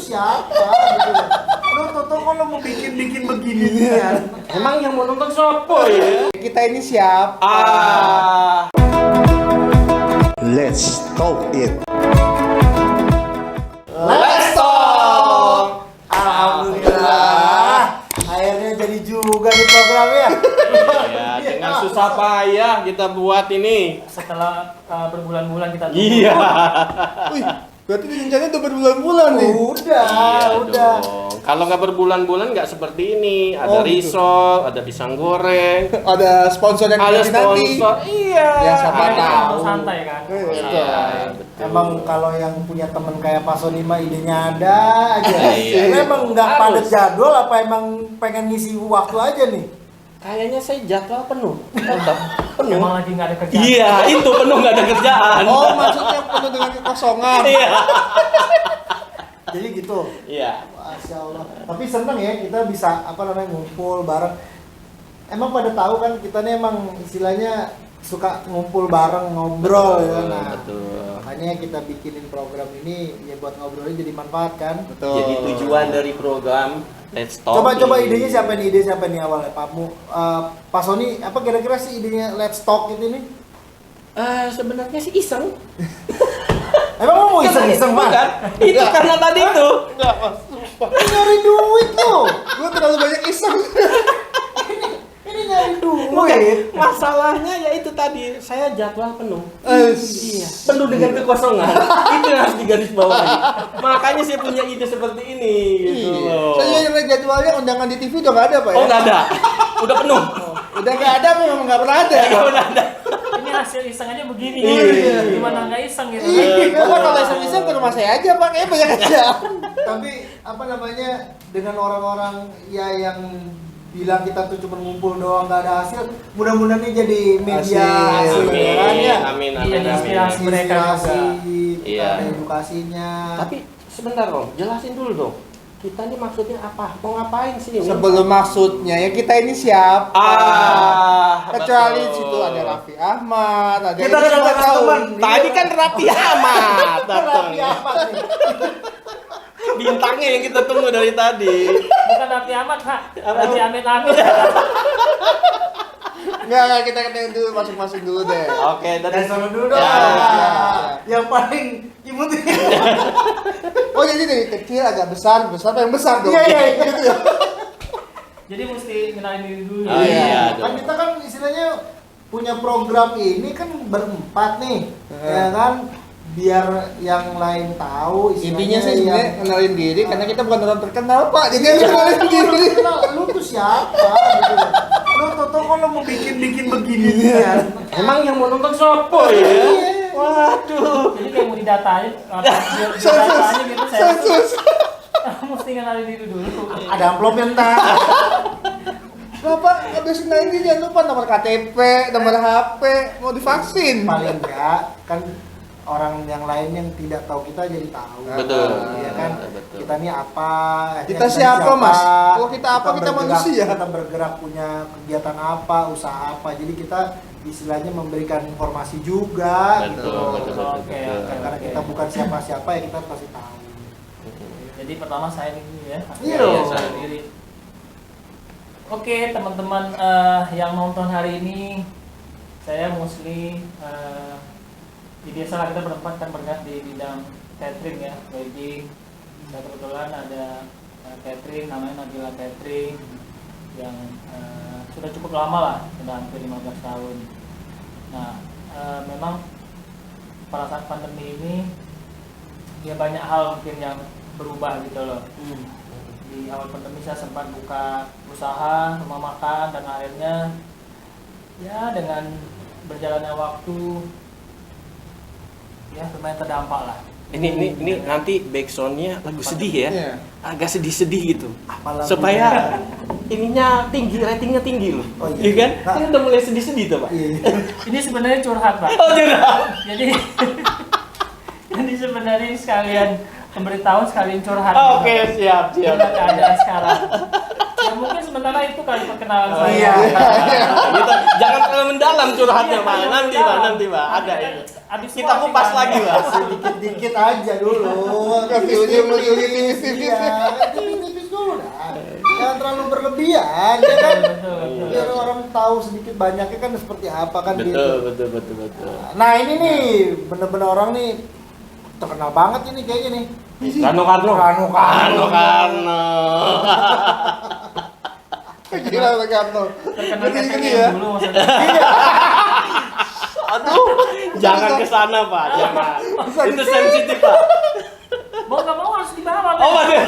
siapa? Gitu. Lu Toto kalau mau bikin begini kan? Emang yang mau nonton sopo ya? Kita ini siapa? Let's talk it. Let's talk. Alhamdulillah. Akhirnya jadi juga nih programnya. Ya, dengan susah payah kita buat ini. Setelah berbulan-bulan kita tunggu. Iya. Wih, berarti rencananya udah berbulan-bulan nih. Udah. Dong. Kalau nggak berbulan-bulan nggak seperti ini. Ada risol, ada pisang goreng, Ada sponsor yang ada nanti. sponsor. Iya. Ya, siapa Kita tahu. santai kan. Iya, betul. Emang kalau yang punya temen kayak Pak Sony mah idenya ada aja. Iya. Emang nggak Harus. padat jadwal apa emang pengen ngisi waktu aja nih? Kayaknya saya jadwal penuh. Tetap penuh. Emang lagi nggak ada kerjaan. Iya, itu penuh nggak ada kerjaan. Oh, maksudnya penuh dengan kekosongan. Iya. Jadi gitu. Iya. Masya Allah. Tapi seneng ya kita bisa ngumpul bareng. Emang pada tahu kan kita nih emang istilahnya suka ngumpul bareng ngobrol ya. Nah, Betul. makanya kita bikinin program ini ya buat ngobrolnya jadi manfaat kan. Betul. Jadi tujuan dari program Let's Talk. Coba ini. idenya siapa nih? Ide siapa nih awalnya? Pak Sony apa kira-kira sih idenya Let's Talk itu nih? Sebenarnya sih iseng. Emang mau iseng-iseng Bukan. Pak? Itu karena tadi itu. Enggak, Mas. Nyari duit lo. Gua terlalu banyak iseng. Ini nyari Bukan. duit. Masalahnya ya itu tadi, saya jadwal penuh. Iya. Penuh dengan kekosongan. Itu yang harus digarisbawahi. Makanya saya punya ide seperti ini gitu Iya. loh. Saya yang jadwalnya undangan di TV udah nggak ada, Pak ya? Oh, nggak ada. Udah penuh. Udah nggak ada, memang nggak pernah ada. Ya, udah ada. Ini hasil iseng aja begini. Iya. Gimana nggak iseng gitu? Iya. Bapak kalau iseng-iseng ke rumah saya aja, Pak. Kayaknya banyak aja. Tapi dengan orang-orang ya yang bilang kita tuh cuma ngumpul doang nggak ada hasil, mudah-mudahan ini jadi media hasil Amin. kan ya. Amin, Iya, amin, amin. inspirasi mereka Inspirasi, juga. Iya. ada edukasinya. Tapi sebentar dong, jelasin dulu dong. Kita ini maksudnya apa? Mau ngapain sih? Sebelum maksudnya ya kita ini siapa? Kecuali betul. di situ ada Raffi Ahmad, ada Kita kan semua ada tahu. teman. Tadi kan Raffi Ahmad datang. Tapi apa sih? Bintangnya yang kita tunggu dari tadi. Bukan Raffi Ahmad, Pak. Raffi Amit-Amit. Enggak, kita ketain dulu masing-masing dulu deh. Oke, dari Dan solo dulu dong. Ya. Yang paling imut. Oh jadi dari kecil agak besar, besar apa yang besar dong? Iya. Gitu ya. Jadi mesti kenalin diri dulu. Oh, iya. Kan kita kan istilahnya punya program ini kan berempat nih, ya kan? Biar yang lain tahu Intinya sih yang- sebenarnya kenalin diri karena kita bukan orang terkenal, Pak. Jadi harus kenalin Iya, diri. kenal, lu tuh siapa gitu. Lu Toto kalau mau bikin begini kan. Emang yang mau nonton sopo ya? Waduh. Jadi kayak mau didatain, didatanya gitu saya Sensus. mesti kenalin diri dulu. Ada amplopnya entar. Bapak habis kenalin diri jangan lupa nomor KTP, nomor HP, mau divaksin. Paling enggak kan orang yang lain yang tidak tahu kita jadi tahu. Betul. Iya kan? Betul. Kita nih apa? Kita siapa, Mas? Kalau kita apa, kita bergerak- manusia. Kita bergerak punya kegiatan apa, usaha apa. Jadi kita istilahnya memberikan informasi juga Betul, gitu. betul, Oke, betul. oke. Karena kita bukan siapa-siapa ya kita pasti tahu. Jadi pertama saya dulu ya. Iya Saya dong. saya diri. Oke teman-teman yang nonton hari ini, saya Musli. Di desa kita berempat kan bergerak di bidang catering ya, wedding. Dan kebetulan ada catering namanya Nabila Catering yang sudah cukup lama lah, sudah hampir 15 tahun. Nah, memang pada saat pandemi ini ya banyak hal mungkin yang berubah gitu loh. Di awal pandemi saya sempat buka usaha rumah makan dan akhirnya ya dengan berjalannya waktu ya lumayan terdampak lah. Ini nanti backsoundnya lagu sedih ya, Iya. agak sedih-sedih gitu, Apalagi supaya ininya tinggi, ratingnya tinggi loh, Oh, iya. iya kan? Nah. Ini udah mulai sedih-sedih tuh Pak. Iya. Ini sebenarnya curhat Pak. Oh tidak. Jadi jadi sebenarnya sekalian pemberitahuan sekalian curhat. Oke, siap. Gimana keadaan sekarang. Ya mungkin sementara itu kali perkenalan Oh, saya. iya. Gitu. Jangan terlalu mendalam curhatnya, Pak. Nanti, Pak. Ada itu. Habis Kita semua kupas sih, lagi, Pak. Dikit-dikit aja dulu. Kasih ujung-ujung tipis-tipis. Iya, tipis-tipis dulu dah. Jangan terlalu berlebihan, ya kan? Betul. Biar orang tahu sedikit banyaknya kan seperti apa kan gitu. Betul. Nah ini nih, bener-bener orang nih terkenal banget ini kayaknya nih. Rano Karno. Gila Karno. Terkenal Gini catering ya. dulu maksudnya. Aduh, jangan ke sana, Pak. Jangan. Itu sensitif, Pak. Mau nggak mau harus dibawa. Oh, kan? waduh.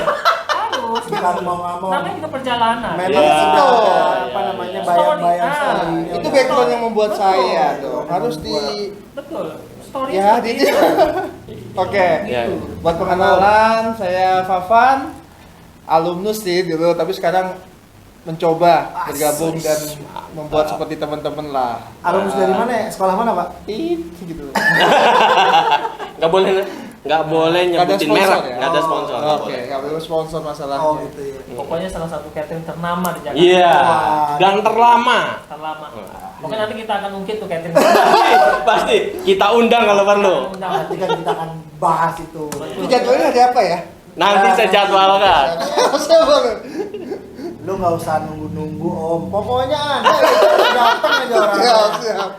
Harus. Bukan mau nggak mau. Namanya juga perjalanan. Memang Iya, sudah ada, iya, apa iya, namanya iya. bayang-bayang Story. story. Itu background yang membuat Betul. saya dong. Harus di Betul. Story ya seperti di itu. Oke. Ya. Buat pengenalan, saya Fafan, alumnus sih dulu, tapi sekarang mencoba bergabung dan membuat seperti teman-teman lah. Alumnus dari mana ya? Sekolah mana Pak? Gitu. Nggak boleh nyebutin merek, ya? nggak ada sponsor. nggak Oke, boleh. nggak boleh sponsor masalahnya. Oh gitu ya. Pokoknya salah satu catering ternama di Jakarta. Iya, Wah. dan terlama. Terlama. Pokoknya nanti kita akan ungkit tuh catering. Pasti kita undang kalau perlu. Undang. Nanti kan kita akan bahas itu. Ini jadwalnya ada apa ya? Nanti saya jadwalkan. Sabar. Lu nggak usah nunggu-nunggu Om. Pokoknya ada datang aja orang.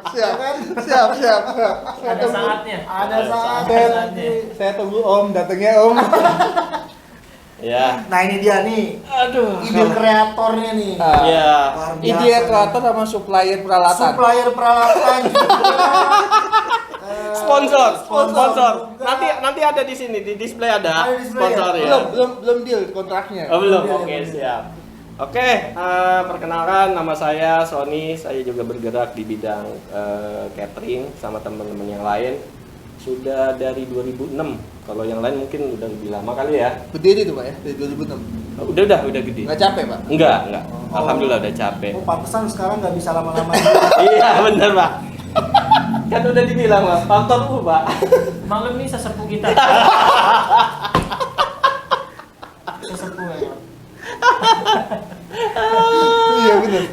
Siap. Ada saatnya. Ada saat. Saya tunggu Om, datangnya Om. Ya. Nah ini dia nih, Aduh. ide kreatornya nih. Ya. Luar biasa. Ide kreator sama supplier peralatan. Supplier peralatan juga. Sponsor. juga. Nanti ada di sini di display ada Ada display sponsor ya? ya. Belum deal kontraknya. Oh, belum. Belum, Oke, belum. siap. Oke, perkenalkan nama saya Sony. Saya juga bergerak di bidang catering sama teman-teman yang lain. Sudah dari 2006. Kalau yang lain mungkin udah lebih lama kali ya. Berdiri tuh Pak ya, dari 2006. Udah gede. Nggak capek Pak? Enggak. Oh. Alhamdulillah udah capek. Oh pantesan sekarang nggak bisa lama-lama. Iya, bener, Pak. Kan udah dibilang, Pak. Faktor U, Pak. Malam ini sesepuh kita. Sesepuh ya. Iya benar.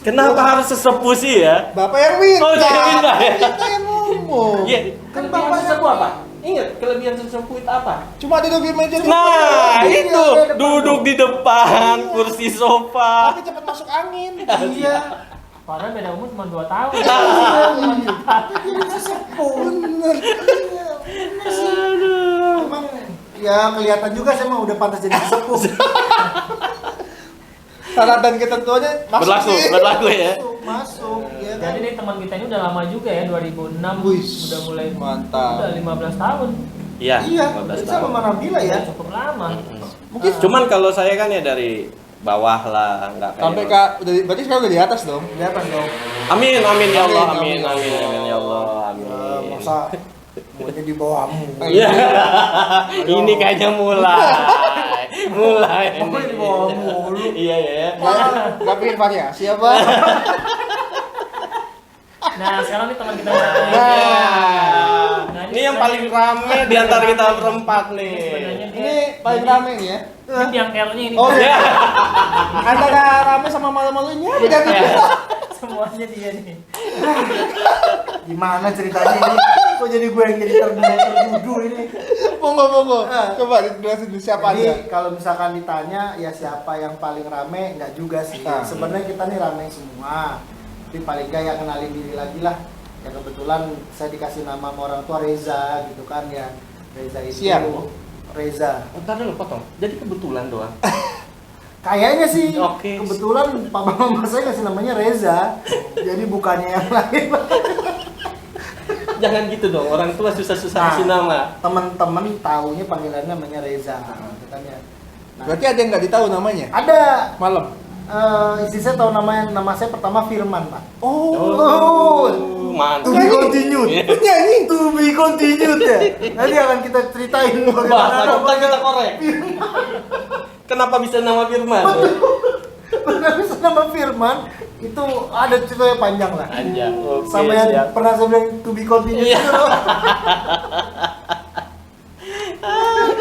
Kenapa harus sesepuh sih ya? Bapak yang minta. Oh, dia yang minta, ya? Kita yang ngomong. Iya, Kan kelebihan bapaknya sesepuh apa? Ingat, kelebihan sesepuh itu apa? Cuma duduk di meja. Nah, Iya, itu ada depan duduk tuh. di depan kursi sofa. Tapi cepat masuk angin. Iya. Padahal beda umur cuma 2 tahun. Bener. Emang ya kelihatan juga saya mah udah pantas jadi sesepuh. Syarat dan ketentuannya masuk sih. Berlaku ya. Masuk. Ya kan? Jadi nih teman kita ini udah lama juga ya, 2006 Wih, udah mulai mantap. Udah 15 tahun. Iya, Iya, 15 sama tahun. Manabila ya. Cukup lama. Mungkin Cuman kalau saya kan ya dari bawah lah, nggak kayak. sampai berarti sekarang udah di atas dong. Di atas dong. Amin ya Allah, Amin, amin ya Allah, amin. Ya, masa maunya di bawahmu. Iya. Ini kayaknya mulai. Pokoknya di bawahmu mulu. Iya ya. Nggak pengen variasi apa? Nah, sekarang nih teman kita. Nah, ini yang paling rame di antara kita berempat nih. Sebenarnya dia Ini paling rame nih ya. ini biang keroknya ini. Oh, Ya. Antara rame sama malu-malunya beda Semuanya dia nih. Gimana ceritanya ini? Kok jadi gue yang jadi terdudu ini? Monggo. Coba dijelasin dulu siapa aja. Jadi kalau misalkan ditanya ya siapa yang paling rame, nggak juga sih. Ah. Sebenarnya kita nih rame semua. Tapi paling nggak ya kenalin diri lagi lah. Ya kebetulan saya dikasih nama sama orang tua Reza gitu kan ya. Reza itu. Siap. Reza. Ntar dulu potong. Jadi kebetulan doang. Kayaknya sih. Oke. Kebetulan papa mama saya kasih namanya Reza. Jadi bukannya yang lain. Jangan gitu dong. Orang tua susah-susah kasih nama. Temen-temen taunya panggilannya namanya Reza. Gitu kan ya. Nah, Berarti ada yang nggak ditahu namanya? ada. Malam. Istri saya tahu nama saya pertama Firman, Pak. Oh. Mantap. To be continued. Nyanyi. To be continued ya. Nanti akan kita ceritain Bahasa bagaimana kita korek. Kenapa bisa nama Firman? Kenapa bisa nama Firman itu ada ceritanya panjang lah. Anjang. Oke, Sama yang siap. pernah saya bilang to be continued Iya. itu loh.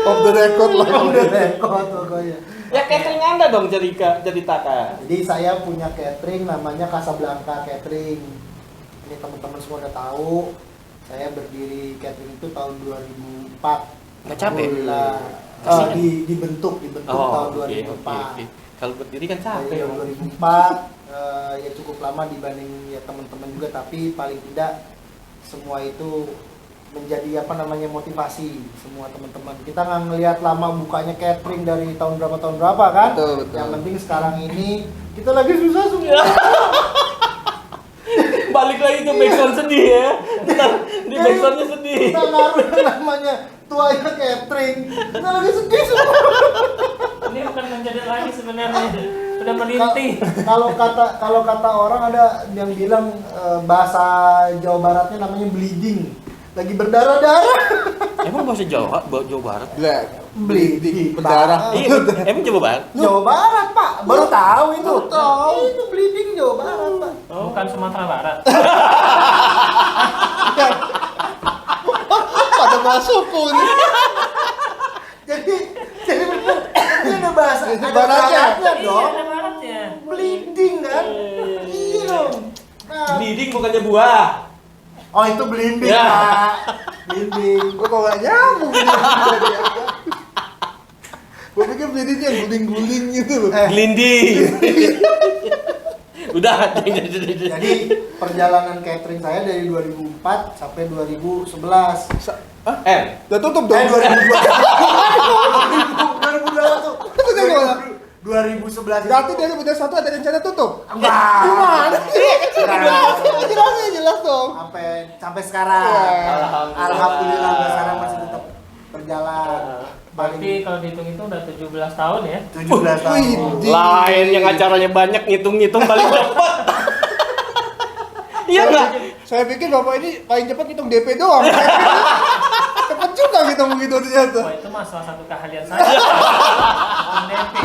Off the record lah. Udah rekod pokoknya. Ya catering Anda dong ceritakan. Jadi saya punya catering namanya Casablanca Catering. Ini teman-teman semua udah tahu. Saya berdiri catering itu tahun 2004. Nggak capek? Alhamdulillah. Kasihan. Dibentuk tahun 2004. Oke. Kalau berdiri kan Dari capek. tahun 2004 ya cukup lama dibanding ya teman-teman juga, tapi paling tidak semua itu menjadi motivasi semua teman-teman. Kita nggak ngelihat lama bukanya catering dari tahun berapa kan. Betul. Yang penting sekarang ini kita lagi susah semua. Balik lagi ke backsound sedih ya. Di backsoundnya sedih. Kita naruh yang namanya tuanya catering. Kita lagi sedih semua. Ini bukan menjadi lagi sebenarnya, sudah merintih. Kalau kata orang ada yang bilang bahasa Jawa Baratnya namanya bleeding. Lagi berdarah-darah. Emang bahasa Jawa Barat? Bleeding. Berdarah. Iya, emang Jawa Barat? Jawa Barat, Pak. Baru tahu itu. Baru tahu. Itu bleeding Jawa Barat, Pak. Bukan Sumatera Barat. Pada masuk pun. Jadi benar. Ini ada bahasa Itu ada baratnya. baratnya Iya, dong. ada baratnya. Bleeding kan? Iya dong. Nah, Bleeding bukannya buah. oh itu blimbing, Ya. Pak. Blimbing. Gua kok gak nyambung. Gua pikir bleeding yang guling-guling gitu loh. Glinding. Udah. Jadi perjalanan catering saya dari 2004 sampai 2011. Udah tutup dong. 2011 Berarti dari udah satu ada rencana tutup. enggak. Gimana? Enggak. Jelas dong. Sampai sekarang. Ya. Alhamdulillah sampai sekarang masih tetap berjalan. Berarti kalau dihitung itu udah 17 tahun ya. 17 tahun. Wih, Lain yang acaranya banyak ngitung-ngitung paling cepat. Iya nggak? Saya pikir Bapak ini paling cepat hitung DP doang. Cepet juga kita begitu ternyata. Wah, itu mah salah satu keahlian saya. Hitung DP.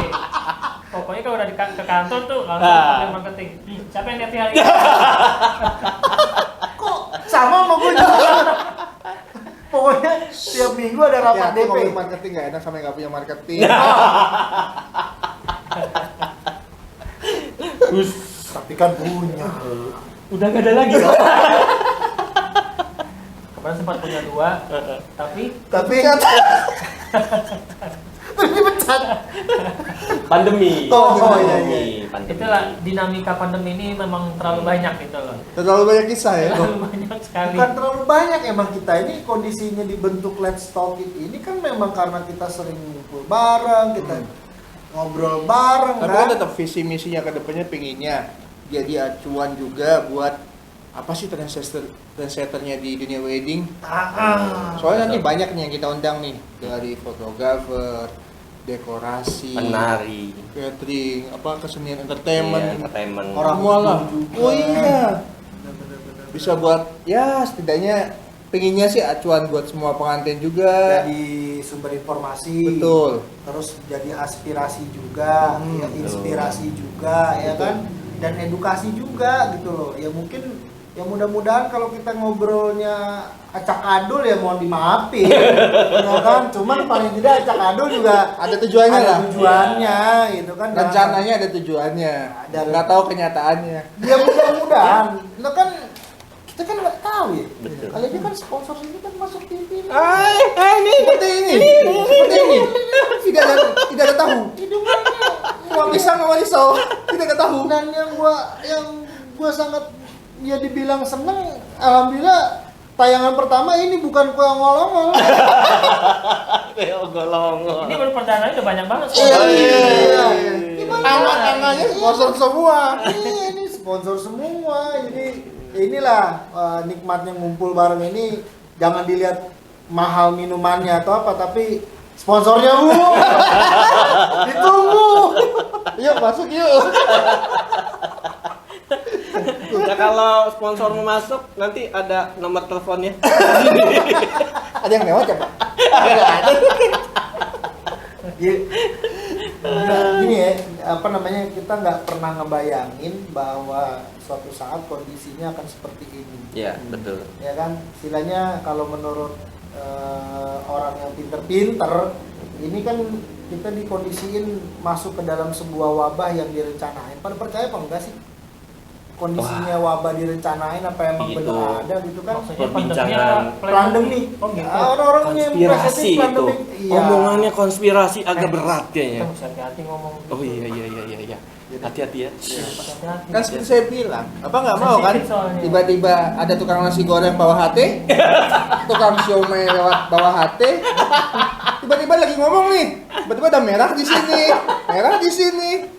Pokoknya kalau udah ke kantor tuh langsung panggil marketing. Siapa yang DP hari ini? Kok sama sama gue juga. Pokoknya tiap minggu ada rapat Hati-hati DP. ngomongin marketing gak enak sama yang gak punya marketing. Tapi kan punya. Udah gak ada lagi. Kemarin sempat punya 2, tapi dipecat. Pandemi. Oh, iya, Pandemi. iya. Pandemi. itulah dinamika pandemi ini memang terlalu banyak gitu loh. Terlalu banyak kisah ya. Terlalu banyak sekali. Bukan terlalu banyak, emang kita ini kondisinya dibentuk Let's Talk It ini kan memang karena kita sering ngumpul bareng, kita ngobrol bareng Tapi kan. kan tetap visi misinya ke depannya pengennya jadi acuan juga buat apa sih trendsetternya di dunia wedding. Soalnya nanti banyak nih yang kita undang nih, dari fotografer, dekorasi, Penari. catering, kesenian Iya, entertainment, entertainment. Orang semua lah. juga. Oh iya, Bener-bener. bisa buat ya setidaknya pengennya sih acuan buat semua pengantin juga. Jadi sumber informasi. Betul. Terus jadi aspirasi juga, ya, betul. inspirasi juga, ya Betul. kan, dan edukasi juga gitu loh. Ya mungkin, ya mudah-mudahan kalau kita ngobrolnya acak adul ya mohon dimaafin, ya kan. Cuman paling tidak acak adul juga Ada tujuannya ada lah. tujuannya, gitu kan. Rencananya ada tujuannya. Ada- Nggak tahu kenyataannya. Ya mudah-mudahan, lo kan kita kan nggak tahu ya. Betul. Kali ini kan sponsor ini kan masuk TV. Ini seperti ini. Tidak ada tahu. Hidungannya uang Pisang sama risau. Tidak ada tahu. dan yang gua sangat ya dibilang seneng, alhamdulillah tayangan pertama ini bukan kue ongol-ongol. Golongo. Ini baru perdana udah banyak banget. Iya. Anak-anaknya sponsor semua. Ini sponsor semua. Jadi inilah nikmatnya ngumpul bareng ini, jangan dilihat mahal minumannya atau apa, tapi sponsornya Bu. Ditunggu. Yuk masuk yuk. Ya kalau sponsor mau masuk nanti ada nomor teleponnya. Ada yang lewat ya Pak? Gini ya, kita nggak pernah ngebayangin bahwa suatu saat kondisinya akan seperti ini. Iya, betul. Ya kan, istilahnya kalau menurut orang yang pinter-pinter ini kan kita dikondisiin masuk ke dalam sebuah wabah yang direncanain. Pada percaya apa enggak sih? Kondisinya wabah direncanain apa emang Itu benar ada gitu kan? Maksudnya perbincangan Pandemi. Oh gitu. Orang yang konspirasi positif itu. pandemi. Iya. Omongannya konspirasi agak berat Kita kayaknya. mesti hati-hati ngomong. Oh iya. Hati-hati ya. Hati-hati. Kan seperti saya bilang, apa nggak mau kan? Sensitif soalnya. Tiba-tiba ada tukang nasi goreng bawah hati, tukang siomay lewat bawah hati, tiba-tiba lagi ngomong nih, tiba-tiba ada merah di sini.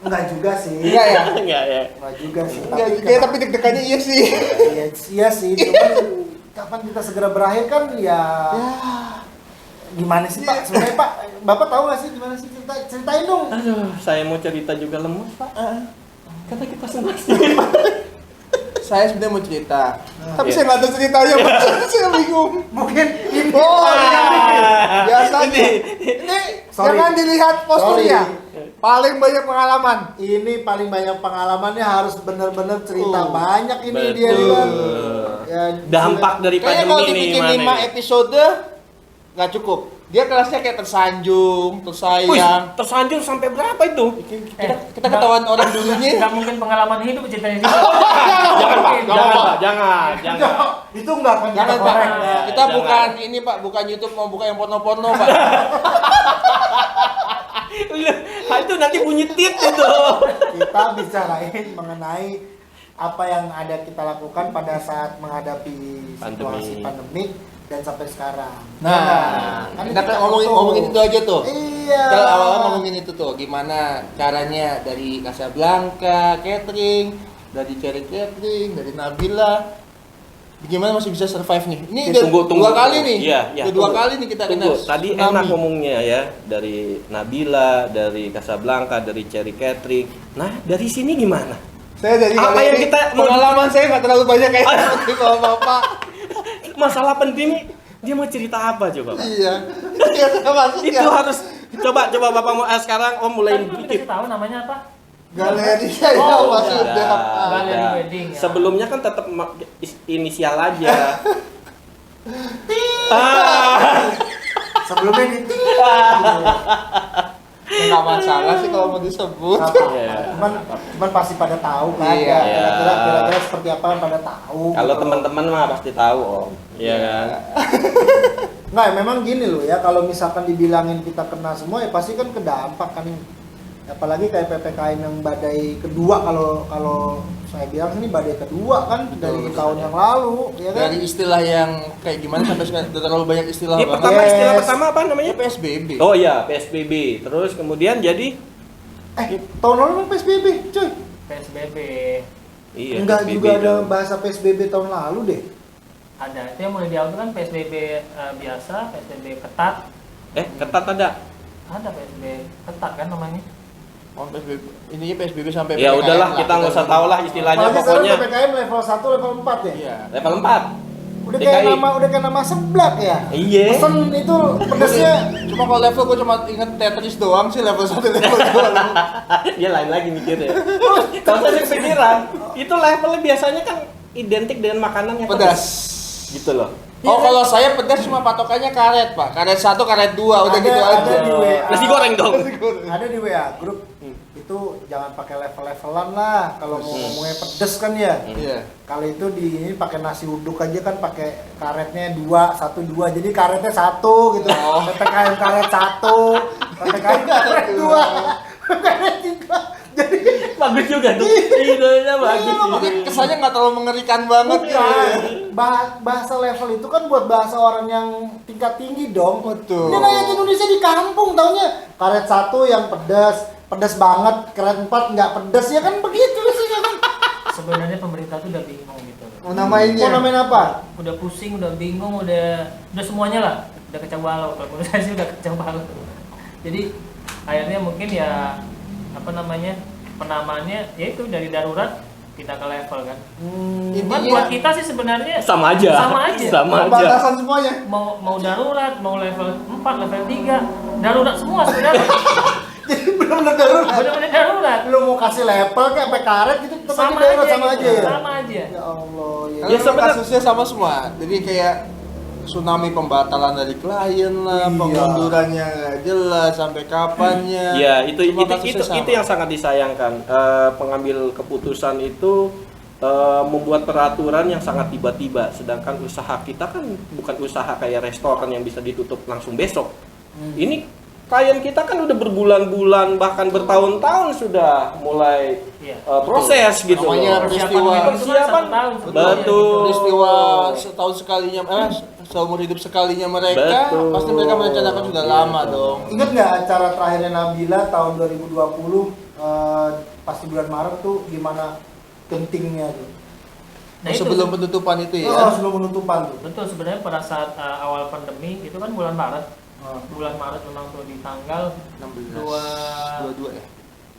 Enggak juga sih. Enggak ya? Enggak ya. Enggak juga sih. Enggak, kayak tapi deg-degannya iya sih. Iya sih, cuman kapan kita segera berakhir kan ya gimana sih Pak? Sebenarnya Pak, Bapak tahu nggak sih gimana sih ceritain dong. Aduh, saya mau cerita juga lemes, Pak. Kata kita sendiri. Saya sebenarnya mau cerita, tapi Iya. saya nggak tahu ceritanya, Pak. Saya bingung. Mungkin ini Biasanya ini Sorry. jangan dilihat posturnya. Sorry. Paling banyak pengalaman. ini paling banyak pengalamannya harus benar-benar cerita banyak ini Betul. dia nih kan. Ya, Dampak dari Kayaknya kalau pandemi ini dibikin 5 gimana? episode nggak cukup. Dia kelasnya kayak tersanjung, Wih, tersayang. tersanjung sampai berapa itu? Kita ketahuan orang dulunya. Enggak mungkin pengalaman hidup ceritanya sih. Jangan, Pak. Jangan. itu enggak akan kita Jangan Pak, korek. kita Jangan. bukan ini Pak, bukan YouTube mau buka yang porno-porno Pak. Itu nanti bunyi tit itu. Kita bicarain mengenai apa yang ada kita lakukan pada saat menghadapi situasi pandemik dan sampai sekarang. Nah, kan kita kan ngomongin itu aja tuh. Iya. Kita awalnya ngomongin itu tuh, gimana caranya dari Casablanca catering, dari Cherry catering, dari Nabila. Bagaimana masih bisa survive nih? Ini udah Tunggu. dua kali nih. Iya, Udah dua tunggu. kali nih kita kena Tunggu, tadi tsunami. enak ngomongnya ya, dari Nabila, dari Casablanca, dari Cherry Catering. Nah, dari sini gimana? Saya dari Apa kali yang ini, kita mau- pengalaman saya nggak terlalu banyak kayak seperti bapak-bapak. Masalah penting, dia mau cerita apa coba, Pak? Iya. Iya, saya masuk Itu ya. harus coba Bapak mau sekarang mulai Kan belum bikin. dikasih tahu namanya apa? Galeri saya Oh, Mas udah. udah. Galeri Ada. wedding, ya. Sebelumnya kan tetap inisial aja. Ah. Sebelumnya di Enggak masalah sih kalau mau disebut. Iya. cuman pasti pada tahu kan. Iya. Ya, kira-kira seperti apa yang pada tahu. Kalau gitu. teman-teman mah pasti tahu, Om. Iya kan? Nggak, memang gini loh ya, kalau misalkan dibilangin kita kena semua ya pasti kan kedampak kan. Apalagi kayak PPKM yang badai kedua, kalau saya bilang ini badai kedua kan dari tahun yang lalu, ya kan? Dari istilah yang kayak gimana sampai sekarang udah terlalu banyak istilah Dia banget. pertama Yes. istilah pertama apa namanya? PSBB. Oh iya, PSBB. Terus kemudian jadi Tahun lalu kan PSBB, cuy. PSBB iya, Enggak PSBB juga ada dong. bahasa PSBB tahun lalu deh. ada. Itu yang mulai di awal itu kan PSBB biasa, PSBB ketat. Ketat ada. Ada PSBB ketat kan namanya. Oh, PSBB. Ininya PSBB sampai Ya PPKM udahlah, lah. kita nggak usah tahu lah istilahnya, Apalagi sekarang pokoknya PPKM level 1, level 4 ya. Iya. level 4. Udah kayak DKI. nama seblak ya. Iya. Pesen itu pedesnya Cuma kalau level gue cuma inget Tetris doang sih level 1 level 2. Dia lain lagi mikirnya. Kalau saya kepikiran, itu levelnya biasanya kan identik dengan makanan yang Pedas. Gitu loh. Oh, kalau saya pedas cuma patokannya karet, Pak. Karet 1, karet 2, udah Ada- gitu ada aja. di WA. Nasi goreng dong. ada di WA grup. Itu jangan pakai level-levelan lah kalau mau ngomongnya pedes kan ya. Iya. Kalau itu di ini pakai nasi uduk aja kan pakai karetnya 2, 1, 2. Jadi karetnya 1 gitu. PPKM karet 1, PPKM karet 2, karet 3. Jadi Bagus juga tuh. Idenya bagus. Mungkin kesannya nggak terlalu mengerikan banget bukan. gitu. Bahasa level itu kan buat bahasa orang yang tingkat tinggi dong. Betul. Ini rakyat Indonesia di kampung taunya karet 1 yang pedas banget, karet 4 nggak pedas ya kan begitu sih kan. Sebenarnya pemerintah tuh udah bingung gitu. Mau namainnya. Mau namain apa? Udah pusing, udah bingung, udah semuanya lah. Udah kacau balau. Kalau menurut saya sih udah kacau balau. Jadi akhirnya mungkin ya apa namanya penamaannya yaitu dari darurat kita ke level kan. Cuman Intinya buat kita sih sebenarnya Sama aja. Sama aja. Sama aja. batasan semuanya. mau darurat, mau level 4, level 3, darurat semua sebenarnya. Jadi benar-benar darurat. Benar-benar darurat. Lu mau kasih level kayak sampai karet gitu tetap aja darurat sama gitu, aja ya. Sama aja. Ya Allah ya. Karena Ya, memang sebenarnya- kasusnya sama semua. Jadi kayak tsunami pembatalan dari klien lah, Iya. pengundurannya nggak jelas sampai kapannya. Ya, itu Semua kasusnya sama. itu yang sangat disayangkan. Pengambil keputusan itu membuat peraturan yang sangat tiba-tiba, sedangkan usaha kita kan bukan usaha kayak restoran yang bisa ditutup langsung besok. Ini klien kita kan udah berbulan-bulan bahkan bertahun-tahun sudah mulai Iya. proses gitu Namanya loh. peristiwa. Persiapan. Betul. Betul. Peristiwa setahun sekalinya, seumur hidup sekalinya mereka, Betul. pasti mereka merencanakan sudah Iya, lama betul. dong. Ingat nggak acara terakhirnya Nabila tahun 2020 pasti bulan Maret tuh gimana gentingnya tuh? Nah, itu Sebelum penutupan itu ya. Oh, sebelum penutupan tuh. betul, sebenarnya pada saat awal pandemi itu kan bulan Maret. Bulan Maret memang tuh di tanggal 16, 22 ya.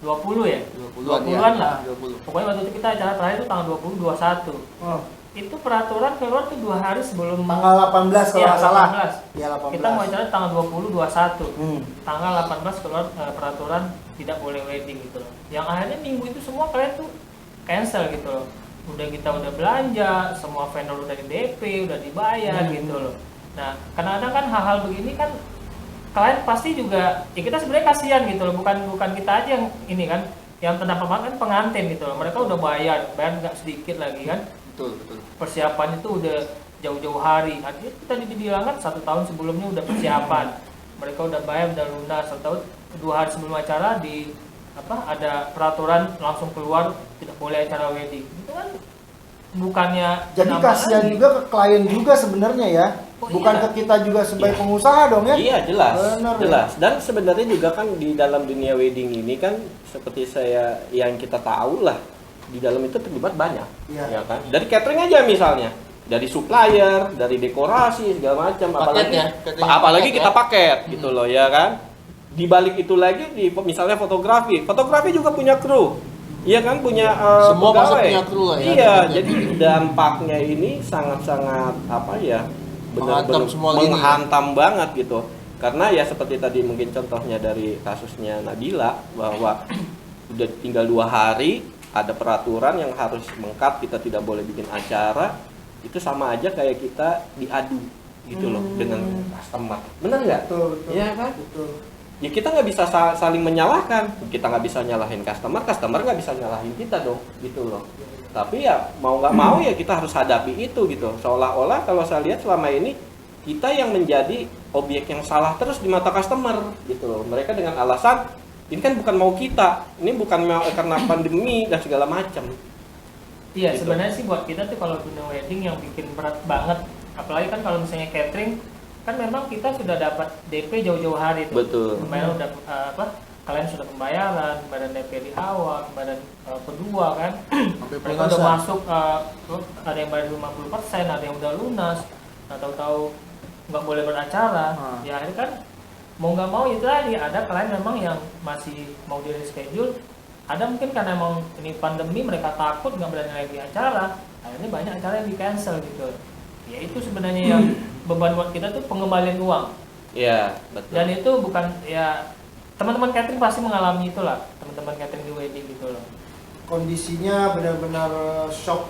20 ya? 20-an 20-an ya. lah. 20. Pokoknya waktu itu kita acara terakhir itu tanggal 20 21. Oh, Itu peraturan keluar tuh 2 hari sebelum tanggal 18 kalau Iya, nggak salah. 18. Iya, 18. Kita mau acara tanggal 20 21. Tanggal 18 keluar peraturan tidak boleh wedding gitu loh. Yang akhirnya minggu itu semua kalian tuh cancel gitu loh. Kita udah belanja, semua vendor udah di DP, udah dibayar gitu loh. Nah, kadang-kadang kan hal-hal begini kan klien pasti juga ya kita sebenarnya kasihan gitu loh, bukan kita aja yang ini kan, yang terdampak banget kan pengantin gitu loh. Mereka udah bayar nggak sedikit lagi kan. Betul, betul. Persiapan itu udah jauh-jauh hari. Artinya kita dibilang kan 1 tahun sebelumnya udah persiapan. Mereka udah bayar, udah lunas. 1 tahun 2 hari sebelum acara ada peraturan langsung keluar tidak boleh acara wedding. Itu kan bukannya Jadi nambah kasihan lagi. juga ke klien juga sebenarnya ya. Oh, Bukan iya. ke kita juga sebagai Iya. pengusaha dong ya. Iya, jelas. Benar, Jelas. Dan sebenarnya juga kan di dalam dunia wedding ini kan seperti yang kita tahu lah, di dalam itu terlibat banyak. Iya. Ya kan? Dari catering aja misalnya, dari supplier, dari dekorasi segala macam, Paket ya, catering apalagi paket kita ya. paket gitu loh ya kan. Di balik itu lagi misalnya fotografi juga punya kru. Iya kan, punya Semua pasti pegawai. punya kru lah ya. Iya, jadi dampaknya ini sangat-sangat apa ya? Menghantam Benar-benar semua lini. menghantam banget gitu. Karena ya seperti tadi mungkin contohnya dari kasusnya Nabila, bahwa udah tinggal 2 hari ada peraturan yang harus mengkat, kita tidak boleh bikin acara, itu sama aja kayak kita diadu gitu loh dengan customer. Bener nggak? Betul, betul. Iya kan? Betul. Ya kita nggak bisa saling menyalahkan, kita nggak bisa nyalahin customer nggak bisa nyalahin kita dong, gitu loh. Tapi ya mau nggak mau ya kita harus hadapi itu gitu. Seolah-olah kalau saya lihat selama ini kita yang menjadi objek yang salah terus di mata customer gitu loh. Mereka dengan alasan ini kan bukan mau kita, ini bukan mau karena pandemi dan segala macam. Iya, Gitu. sebenarnya sih buat kita tuh kalau dunia wedding yang bikin berat banget, apalagi kan kalau misalnya catering, kan memang kita sudah dapat DP jauh-jauh hari tuh. Betul. Pembayaran udah kalian sudah pembayaran DP di awal, pembayaran kedua kan. Sampai Mereka udah pelunasan. masuk, ada yang bayar 50%, ada yang udah lunas. Nah, tahu-tahu nggak boleh beracara. Ya akhirnya kan mau nggak mau itu tadi ada klien memang yang masih mau di reschedule. Ada mungkin karena emang ini pandemi mereka takut nggak berani lagi acara. Akhirnya banyak acara yang di cancel gitu. Ya itu sebenarnya yang beban buat kita tuh pengembalian uang. Iya, betul. Dan itu bukan ya teman-teman catering pasti mengalami itulah, teman-teman catering di wedding gitu loh. Kondisinya benar-benar shock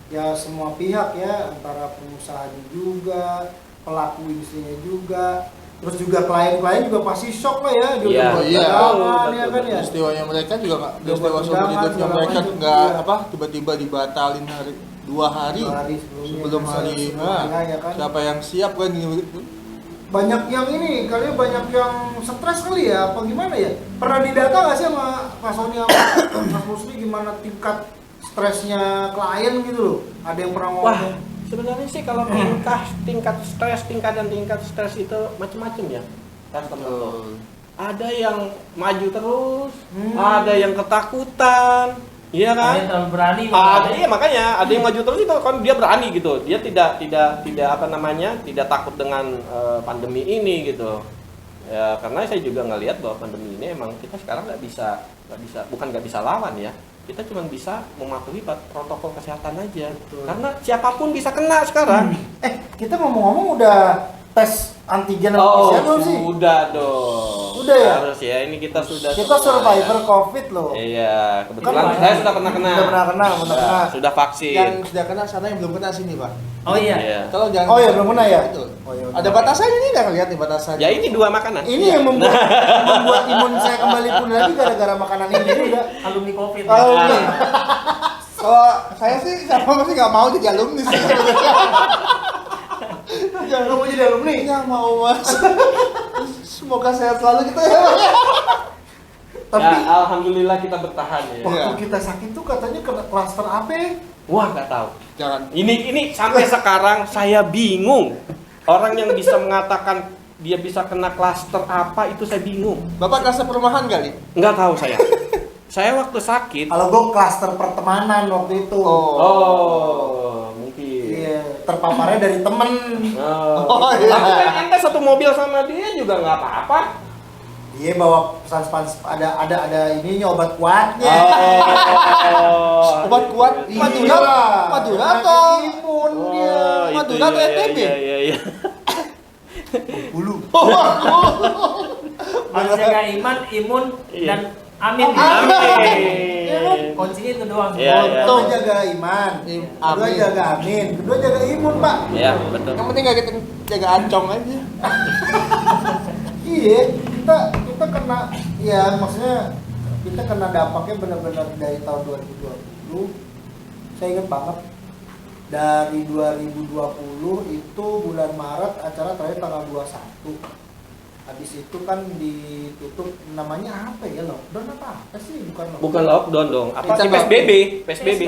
ya semua pihak ya, antara pengusahanya juga, pelaku industrinya juga, terus juga klien-klien juga pasti shock lah ya. Dia Iya, udah iya. berdagangan, ya kan ya. Peristiwanya mereka juga nggak, Udah peristiwa buat seumur undangan, hidupnya segala mereka macam, nggak iya. tiba-tiba dibatalin 2 hari 2 hari sebelum hari sebelumnya, ya kan. siapa yang siap kan Banyak yang ini, kali banyak yang stres kali ya, apa gimana ya? Pernah didata nggak sih sama Mas Sony sama Mas Musli gimana tingkat stresnya klien gitu loh? Ada yang pernah Wah, ngomong? sebenarnya sih kalau tingkat stres itu macam-macam ya. Customer tuh. Ada yang maju terus, ada yang ketakutan, iya Ada kan? yang terlalu berani. Iya makanya ada yang maju terus itu kan dia berani gitu. Dia tidak apa namanya, tidak takut dengan pandemi ini gitu. Ya karena saya juga ngelihat bahwa pandemi ini emang kita sekarang nggak bisa bukan nggak bisa lawan ya. Kita cuma bisa mematuhi protokol kesehatan aja. Karena siapapun bisa kena sekarang. Kita ngomong-ngomong udah tes antigen apa PCR belum sih? Sudah dong. sudah ya. Harus ya, ini kita sudah Kita survivor COVID loh. Iya, kebetulan Kan saya sudah pernah kena. Sudah pernah kena. Sudah vaksin. Yang sudah kena sana yang belum kena sini, Pak. Oh iya. Iya. Kalau jangan. Oh iya, belum kena ya? Betul. Oh iya. Ada batasannya nih, nggak lihat nih batasannya. Ya ini 2 makanan. Ini yang membuat imun saya kembali pulih lagi gara-gara makanan ini juga. Alumni COVID. Oh, ya. iya. Kalau saya sih sama masih nggak mau jadi alumni sih. Jangan kamu jadi alumni. Nggak mau Mas. Semoga sehat selalu kita ya. Tapi Ya, alhamdulillah kita bertahan ya. Iya. waktu kita sakit tuh katanya kena klaster apa? Wah, nggak tahu. Jangan. Ini sampai sekarang saya bingung. Orang yang bisa mengatakan dia bisa kena klaster apa itu saya bingung. Bapak klaster perumahan kali? Nggak tahu saya. Saya waktu sakit. Kalau gue klaster pertemanan waktu itu. Oh, mungkin. Iya, terpaparnya dari temen. Oh, iya. Tapi kan anda satu mobil sama dia juga nggak apa-apa. Dia bawa ada ininya obat kuatnya. Oh. Obat kuat Madura, Madura atau imun dia. Oh, Madura atau NTB? Iya. Bulu. Harus jaga iman, imun, Iya. dan amin. Amin. Kuncinya itu doang. Iya, iya. Pertama jaga iman, kedua Amin. jaga amin, kedua jaga imun, Pak. Iya, betul. Yang penting nggak kita jaga ancong aja. Iya, kita kena, ya maksudnya kita kena dampaknya benar-benar dari tahun 2020. Saya ingat banget dari 2020 itu bulan Maret acara terakhir tanggal 21. Habis itu kan ditutup, namanya apa ya, lockdown apa sih, Bukan lockdown dong. Apa sih Kita PSBB? PSBB.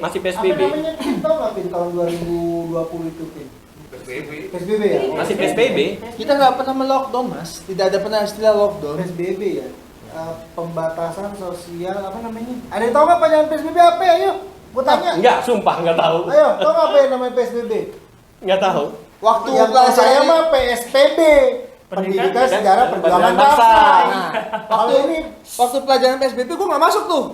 Masih Apa PSBB. namanya, kita tahu nggak Pin, tahun 2020 itu Pin? PSBB ya? Masih PSBB. Kita nggak pernah melockdown Mas. Tidak ada pernah istilah lockdown. PSBB ya? Pembatasan sosial apa namanya? Ada yang tahu nggak panjangan PSBB apa ya? Ayo, gua tanya. Enggak, sumpah nggak tahu. Ayo, tahu nggak apa yang namanya PSBB? Nggak tahu. Waktu Yang tahu saya mah PSPB. Pendidikan Pendidikan Sejarah Perjuangan Bangsa. Bangsa. Nah, Kalau ini, waktu pelajaran PSBB gua nggak masuk tuh.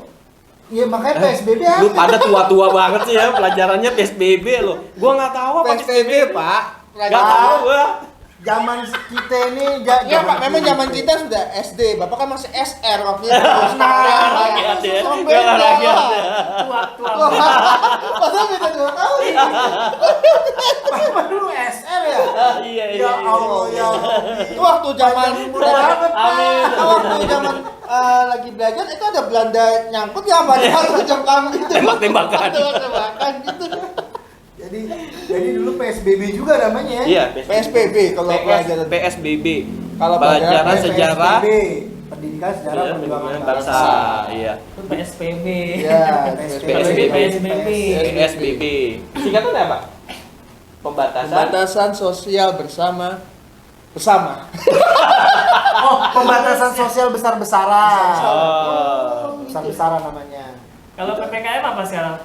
ya makanya PSBB Lu apa? pada tua-tua banget sih ya pelajarannya PSBB loh. Gua nggak tahu apa PSBB Pak. Nggak tahu gua. Zaman kita ini, Iya Pak, memang zaman kita sudah SD. Bapak kan masih SR waktu itu. Rakyat ya. Nggak rakyat ya. Tua. Padahal beda 2 tahun. Apa dulu SR ya? Iya. Ya Allah ya. Itu waktu zaman Mudah banget, Pak. Amin. waktu zaman lagi belajar itu ada Belanda nyangkut ya Pak, macam kami gitu. Tembak-tembakan. Tembak-tembakan gitu. Jadi dulu PSBB juga namanya ya? Iya, PSBB kalau pelajaran. PSBB. Kalau Pelajaran pelajaran sejarah PSBB, Pendidikan Sejarah Iya, Perjuangan Perjuangan Bangsa. Bangsa. Iya. Itu PSBB. Ya, PSBB. PSBB. Singkatannya apa? Pembatasan sosial bersama. Oh, pembatasan sosial besar-besaran. Oh. Besar-besaran namanya. Kalau PPKM apa sekarang?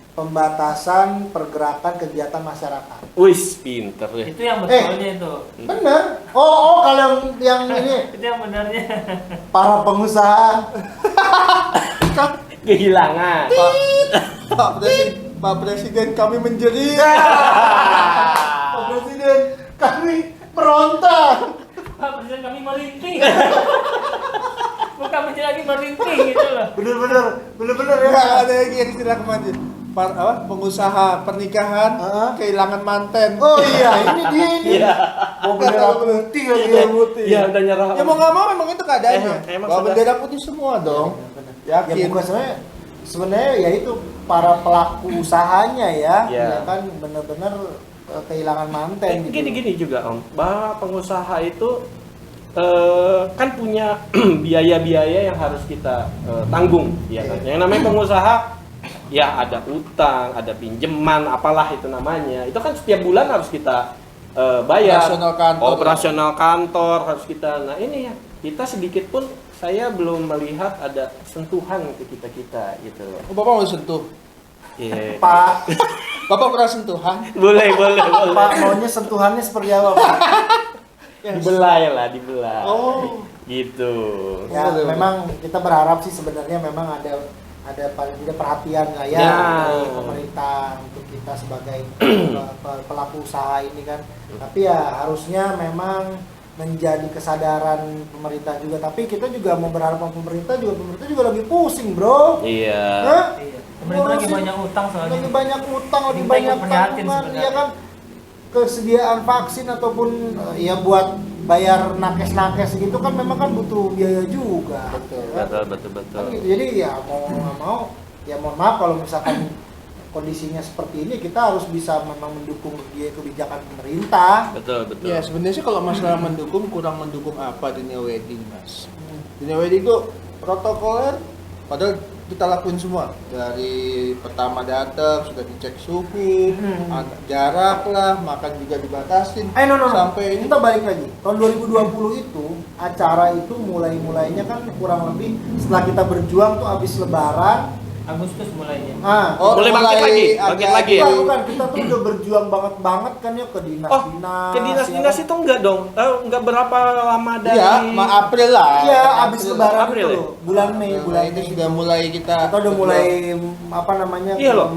Pembatasan pergerakan kegiatan masyarakat. Wis, pinter ya. Itu yang betulnya itu. Bener. Oh, kalau yang ini Itu yang benarnya. para pengusaha. Kehilangan. Pak Presiden kami menjerit. Pak Presiden, kami berontak. Pak Presiden kami merintih. Bukan menjadi lagi merintih gitu loh. Bener ya. Enggak ada lagi yang istilah kemarin. Pengusaha pernikahan kehilangan manten. Oh iya, ini dia ini. Iya. Mau bendera putih lagi. Iya, udah nyerah. Ya mau nggak mau memang itu keadaannya. Emang Bawa sudah. bendera putih semua dong. Ya Yakin. bukan sebenarnya ya itu para pelaku usahanya ya, Iya. ya kan benar-benar kehilangan manten gitu. Gini juga Om, bahwa pengusaha itu kan punya biaya-biaya yang harus kita tanggung, ya kan? Yang namanya pengusaha, ya ada utang, ada pinjaman, apalah itu namanya. Itu kan setiap bulan harus kita bayar. Operasional kantor harus kita. Nah ini ya, kita sedikit pun saya belum melihat ada sentuhan ke kita gitu. Oh, Bapak mau sentuh? Iya. Pak, Bapak pernah sentuhan? Boleh. Pak maunya sentuhannya seperti apa, Pak? Dibelah ya lah, dibelah. Oh. Gitu. Ya, Boleh. memang kita berharap sih sebenarnya memang ada paling tidak perhatian lah ya, Ya. dari pemerintah untuk kita sebagai pelaku usaha ini kan. Tapi ya harusnya memang menjadi kesadaran pemerintah juga, tapi kita juga mau berharap sama pemerintah juga lagi pusing, bro. Iya. Hah? Iya. Pemerintah lagi banyak utang soalnya. Lagi banyak utang, lagi Pemerintah banyak ikut prihatin tanggungan, sebenarnya. ya kan? Kesediaan vaksin ataupun ya buat bayar nakes gitu kan memang kan butuh biaya juga. Betul. Ya kan? Betul. Kan gitu. Jadi ya mau nggak mau, ya mohon maaf kalau misalkan kondisinya seperti ini, kita harus bisa memang mendukung kebijakan pemerintah. Betul. Ya sebenarnya sih kalau masalah mendukung, kurang mendukung apa dunia wedding, Mas. Dunia wedding itu protokoler, padahal kita lakuin semua dari pertama datang sudah dicek suhu, jarak lah, makan juga dibatasin. No. Sampai Kita balik lagi. Tahun 2020 itu acara itu mulainya kan kurang lebih setelah kita berjuang tuh habis Lebaran. Agustus mulainya. Mulai bangkit lagi ya? Bukan, kita tuh udah berjuang banget kan ya ke dinas-dinas. Ke dinas-dinas ya. itu enggak dong? Enggak berapa lama dari Iya, April lah. Iya, habis Lebaran April itu ya? loh, bulan Mei, bulan itu Mei. sudah mulai kita udah mulai apa namanya? Iya loh.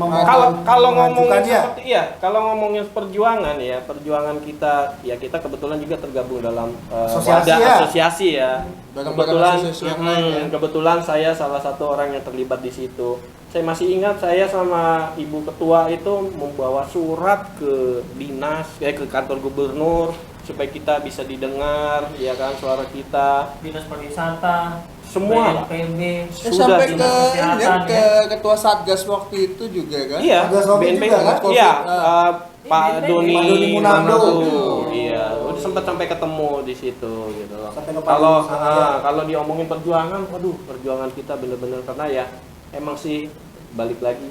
Kalau ngomongin ya. seperti kalau ngomongin perjuangan kita, ya kita kebetulan juga tergabung dalam asosiasi ya. Bareng-bareng asosiasi yang lain ya. Kebetulan saya salah satu orang yang terlibat di situ. Saya masih ingat saya sama Ibu Ketua itu membawa surat ke dinas, ke kantor gubernur supaya kita bisa didengar, ya kan, suara kita. Dinas pariwisata, Semua. BNPB, Sudah sampai ke dinas kesehatan, ke ketua satgas waktu itu juga kan. Iya, Satgas Covid BNPB juga kan? iya, Pak BNPB. Doni Pak Doni Munardo. Iya, udah sempat sampai ketemu di situ gitu loh. Sampai ke Kalau pariwisata. kalau diomongin perjuangan, waduh, perjuangan kita bener-bener karena ya emang sih balik lagi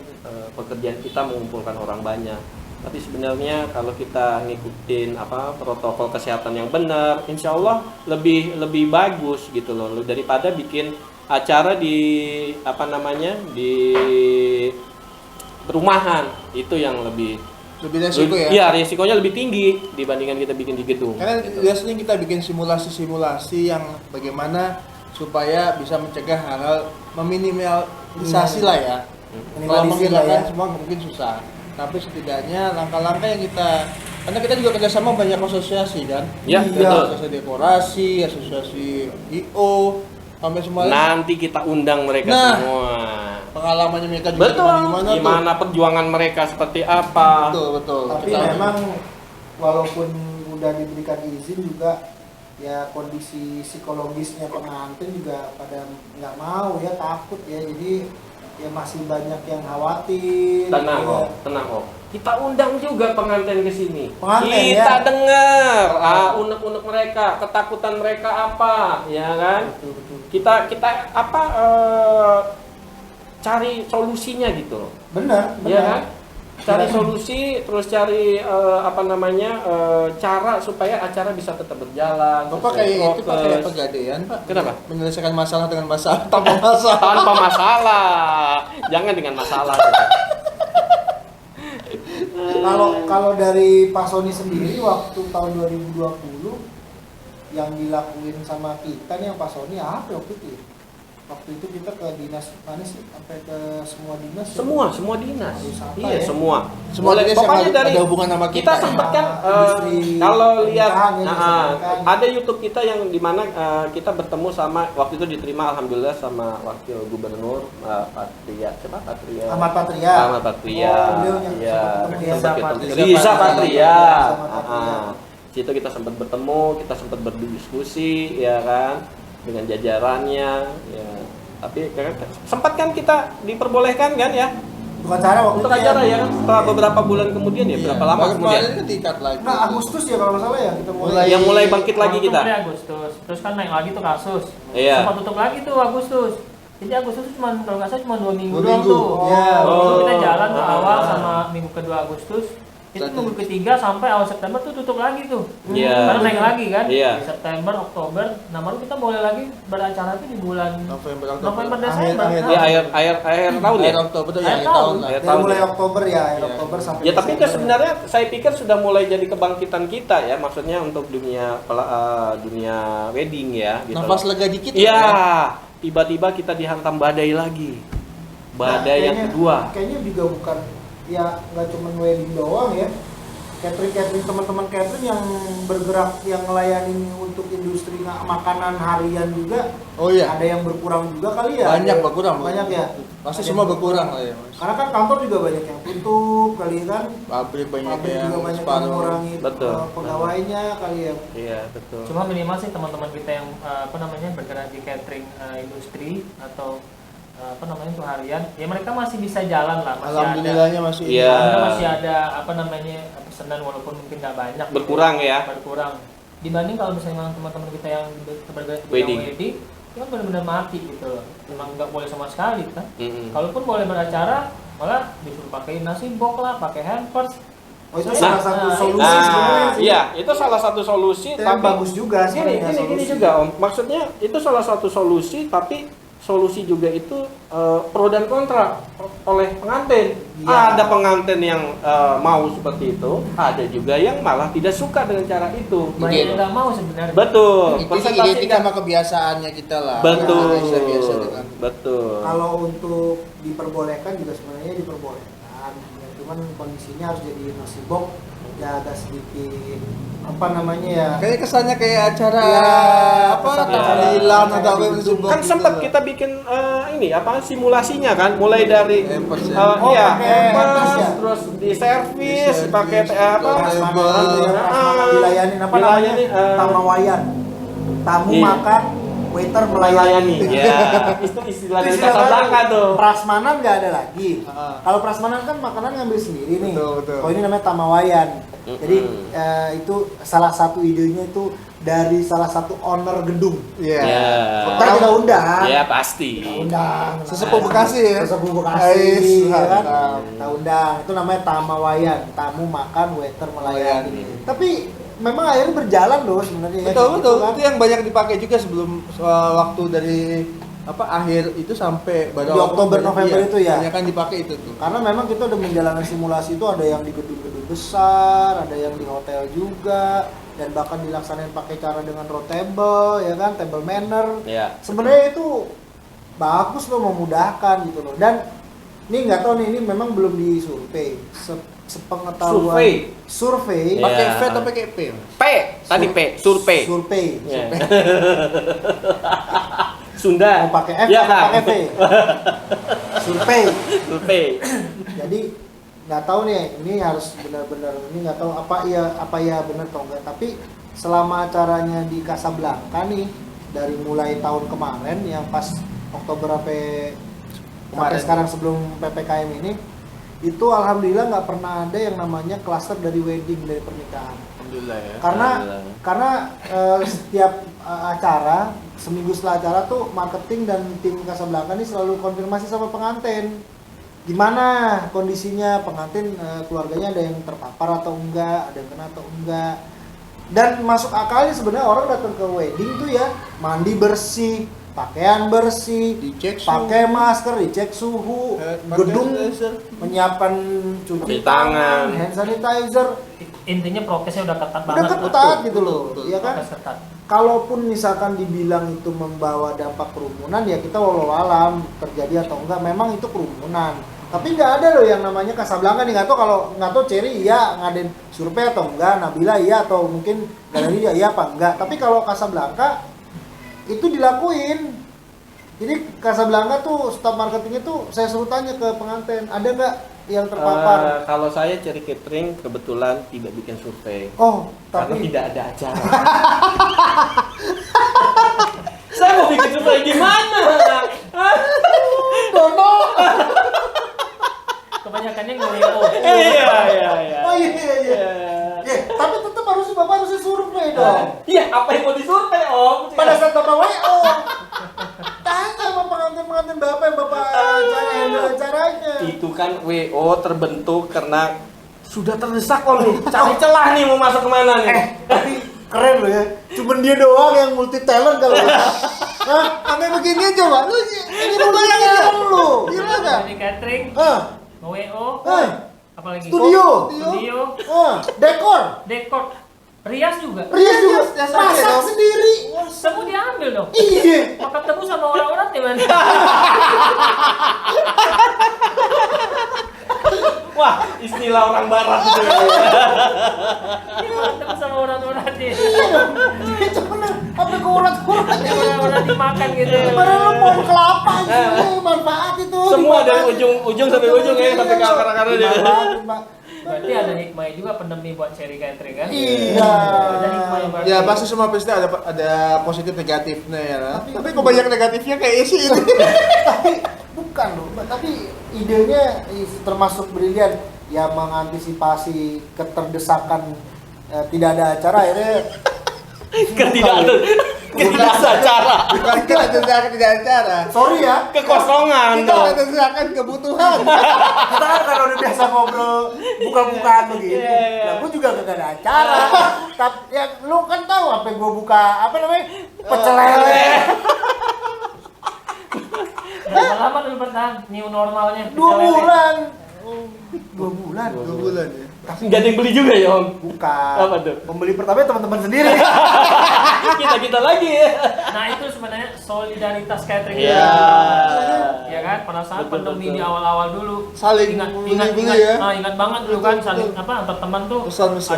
pekerjaan kita mengumpulkan orang banyak. Tapi sebenarnya kalau kita ngikutin protokol kesehatan yang benar, insya Allah lebih bagus gitu loh daripada bikin acara di di perumahan. Itu yang lebih resiko ya. Iya, risikonya lebih tinggi dibandingkan kita bikin di gedung. Karena gitu. biasanya kita bikin simulasi-simulasi yang bagaimana supaya bisa mencegah hal-hal meminimalisasi lah ya. Kalau Minimalisir lah menghilangkan ya. semua mungkin susah. Tapi setidaknya langkah-langkah yang karena kita juga kerjasama banyak asosiasi kan. Ya, Iya. betul. Asosiasi dekorasi, asosiasi IO, sampai semua Nanti kita undang mereka Nah. semua. pengalamannya mereka juga Betul. gimana Gimana perjuangan mereka seperti apa? Betul. Tapi Kita- memang walaupun udah diberikan izin juga ya kondisi psikologisnya pengantin juga pada nggak mau ya, takut ya, jadi ya masih banyak yang khawatir. Tenang ya. kok, tenang kok. Kita undang juga pengantin ke sini. Pengantin, Kita ya. dengar unek-unek mereka, ketakutan mereka apa, ya kan? Betul. Kita cari solusinya gitu loh. Benar. Ya kan? Cari solusi, terus cari cara supaya acara bisa tetap berjalan. Bapak sesuai kayak itu Pak, prokes. kayak pegadaian Pak. Kenapa? Menyelesaikan masalah dengan masalah tanpa masalah. Tanpa masalah. Jangan dengan masalah. Kalau dari Pak Sony sendiri waktu tahun 2020 yang dilakuin sama kita nih, yang Pak Sony apa waktu itu? Waktu itu kita ke dinas mana sih? Sampai ke semua dinas. ya? Semua dinas. Wisata Iya, ya. semua. Semua Mulai- dinas yang pokoknya ada hubungan sama kita. sempat kan Industri kalau lihat pernikahan ya, industri pernikahan. ada YouTube kita yang dimana kita bertemu sama, waktu itu diterima alhamdulillah sama wakil gubernur Patria, siapa Patria? Ahmad Patria. Ahmad Patria. Oh, beliau yang Iya, sempat ketemu ya. sempat Riza ketemu. Patria. Riza Patria. Sama Patria. Situ kita sempat bertemu, kita sempat berdiskusi, ya kan, dengan jajarannya, ya. Tapi sempat kan kita diperbolehkan kan ya Untuk acara waktu untuk itu acara ya kan, setelah beberapa bulan kemudian ya, berapa lama Baru kemudian? kemarin tingkat lagi. Nah, Agustus ya kalau nggak salah ya kita mulai. Yang mulai bangkit lagi Waktu kita. mulai Agustus, terus kan naik lagi tuh kasus. Iya. Sempat tutup lagi tuh Agustus. Jadi Agustus tuh cuma kalau nggak salah cuma 2 minggu 2 doang minggu. tuh. Ya, Terus kita oh. jalan tuh awal Ah. sama minggu kedua Agustus. Itu Berarti- minggu ketiga sampai awal September tuh tutup lagi tuh. Iya. Karena naik lagi kan. Iya. Di September, Oktober. Nah baru kita mulai lagi beracara tuh di bulan November, Desember. Akhir- Ya akhir tahun ya. Akhir Oktober tuh Akhir yang tahun. tahun lah. Akhir Dari tahun mulai ya. Oktober ya, Iya. Oktober sampai Ya tapi itu Desember. sebenarnya saya pikir sudah mulai jadi kebangkitan kita ya, maksudnya untuk dunia wedding ya gitu. Nafas lega dikit. Iya, kan? tiba-tiba kita dihantam badai lagi. Nah, Badai yang kayaknya- kedua. Kayaknya juga bukan ya, nggak cuma wedding doang ya. catering teman-teman catering yang bergerak yang melayani untuk industri makanan harian juga. Oh iya. Ada yang berkurang juga kali ya. Banyak berkurang. Banyak ya. Pasti Ada semua yang berkurang lah ya, Mas. Karena kan kantor juga banyak yang tutup kali kan. Pabrik banyak Pabrik yang juga banyak yang separuh. mengurangi Betul. pegawainya kali ya. Iya, betul. Cuma minimal sih teman-teman kita yang bergerak di catering industri atau untuk harian, ya mereka masih bisa jalan lah, masih Alhamdulillahnya masih. Iya. ada, masih ada pesanan walaupun mungkin nggak banyak. Berkurang ya. Berkurang. Dibanding kalau misalnya teman-teman kita yang bergerak di Wedding. wedding, itu kan benar-benar mati gitu loh. Memang nggak boleh sama sekali kan. Mm-mm. Kalaupun boleh beracara, malah disuruh pakai nasi box lah, pakai hampers. Oh itu Nah, salah satu nah, solusi sebenarnya sih. Iya, itu salah satu solusi. Itu yang bagus juga Gini sebenarnya. juga Om. Maksudnya itu salah satu solusi, tapi solusi juga itu pro dan kontra oleh pengantin. Iya. Ada pengantin yang mau seperti itu, ada juga yang malah tidak suka dengan cara itu. Banyak yang nggak mau sebenarnya. Betul. Itu Persentase identik nggak- sama kebiasaannya kita lah. Betul. Biasa-biasa dengan. Betul. Kalau untuk diperbolehkan juga sebenarnya diperbolehkan. Ya, cuman kondisinya harus jadi nasi box ya agak sedikit Kayak kesannya kayak acara Ya, apa? kesannya Acara acara- hilang acara atau apa di yang gedung. disebut Kan gitu sempat lah. kita bikin simulasinya kan, mulai dari Hampers ya. iya, pakai hampers, hampers ya? terus di servis, pakai Prasmanan, dilayani dilayani, tamawayan, tamu Iya. makan, waiter melayani. melayani. Ya, itu istilah dari Istilah Casablanca baru. tuh. Prasmanan nggak ada lagi. Ah. Kalau prasmanan kan makanan ngambil sendiri nih. Betul, betul. Kalau ini namanya tamawayan. Jadi itu salah satu idenya itu dari salah satu owner gedung. Iya. Ya. Kita kita undang. Ya pasti. Kita undang. Sesepuh Bekasi ya. Sesepuh Ais, Bekasi, ya kan? mantap. Kita undang. Itu namanya tamawayan, tamu makan, waiter melayani. Melayani. Tapi memang akhirnya berjalan loh sebenarnya. ya, Betul kayak betul. gitu kan. Itu yang banyak dipakai juga sebelum waktu dari akhir itu sampai Di Oktober, November itu ya? Banyak kan dipakai itu tuh. Karena memang kita udah menjalankan simulasi itu ada yang di gedung-gedung besar, ada yang di hotel juga, dan bahkan dilaksanain pakai cara dengan roundtable, ya kan, table manner. Ya. Sebenarnya itu bagus loh, memudahkan gitu loh. Dan ini nggak tahu nih, ini memang belum disurvei. Sepengetahuan survei Iya. Pakai V atau pakai P? P, tadi P, survei. survei Ya. Sunda. mau pakai F Ya, atau Kak. pakai V survei. Survei. Jadi nggak tahu nih, ini harus benar-benar, ini nggak tahu apa ya benar atau enggak, tapi selama acaranya di Casablanca nih dari mulai tahun kemarin yang pas Oktober sampai Kemarin. sekarang sebelum PPKM ini, itu alhamdulillah nggak pernah ada yang namanya klaster dari wedding, dari pernikahan. Alhamdulillah ya. Karena setiap acara, seminggu setelah acara tuh marketing dan tim Casablanca ini selalu konfirmasi sama pengantin gimana kondisinya pengantin, keluarganya ada yang terpapar atau enggak, ada yang kena atau enggak. Dan masuk akalnya sebenarnya orang datang ke wedding tuh ya mandi bersih, pakaian bersih, Dicek suhu. pakai masker, dicek suhu, Pakai gedung sanitizer. menyiapkan cuci Cuci tangan. hand sanitizer, Intinya prokesnya udah ketat udah banget. ketat gitu loh, betul. ya kan? Prokes ketat. Kalaupun misalkan dibilang itu membawa dampak kerumunan, ya kita walau alam terjadi atau enggak, memang itu kerumunan. Tapi nggak ada loh yang namanya Casablanca nih, nggak tahu Cherry iya ngadain survei atau enggak, Nabila iya atau mungkin galeri iya apa enggak. Tapi kalau Casablanca itu dilakuin. Jadi Casablanca tuh staf marketingnya tuh saya suruh tanya ke pengantin, ada nggak yang terpapar? Kalau saya cari catering kebetulan tidak bikin survei. Oh, Karena tapi tidak ada acara. Saya mau bikin survei gimana? Dono. Kebanyakannya nge-WO. Iya. Oh iya. Ya, tapi tetap Bapak harus survei dong. Iya, apa yang mau disurvei, Om? Pada saat Bapak WO, tanya sama pengantin Bapak yang Bapak handle acaranya. Itu kan WO terbentuk karena sudah terdesak Om nih. Cari celah nih mau masuk kemana nih. Tapi keren loh ya. Cuman dia doang yang multi talent kalau ya. Hah? Sampai begini coba. Lu ini bayangin lu. Gila enggak? Jadi catering, Hah? nge-WO, apalagi Studio. Dekor. dekor, rias juga. Rias juga. Rias Masak dong. sendiri. Semua diambil dong. Iya. Makan tebu sama orang-orang di mana? Wah, istilah orang barat itu. Ketemu sama urat-urat nih. Itu bener, apa ke urat-urat ya? Urat dimakan gitu. Baru lu pohon kelapa gitu, manfaat itu. Semua dari dimakan. ujung sampai ujung ya, sampai ke akar-akarnya dia. Berarti ada hikmahnya juga pandemi buat seri catering kan? Iya. Ada hikmahnya berarti. Ya pasti semua pasti ada positif negatifnya ya. Tapi kebanyakan negatifnya kayak sih itu. Tapi bukan loh, tapi idenya termasuk brilian ya, mengantisipasi keterdesakan tidak ada acara akhirnya Ketidaksacara. Bukan kita tidak acara. sorry ya, Kekosongan Kita dong. mendesakan kebutuhan. kita kan karena udah biasa ngobrol buka-bukaan begitu. Iya. Lah gua juga gak ada acara. Tapi ya lu kan tahu apa yang gua buka apa namanya? Pecel lele. Berapa lama dulu bertahan new normalnya? 2 pecel lele? bulan. 2 bulan. 2 bulan ya. Nggak ada yang beli juga ya Om? Bukan. Apa tuh? Pembeli pertama teman-teman sendiri. Kita lagi ya. Nah itu sebenarnya solidaritas catering. Iya. Ya kan, pada saat Betul, pandemi betul. di awal-awal dulu Saling ingat beli ya. ingat banget dulu kan saling Betul. apa antar teman tuh Pesan-pesan.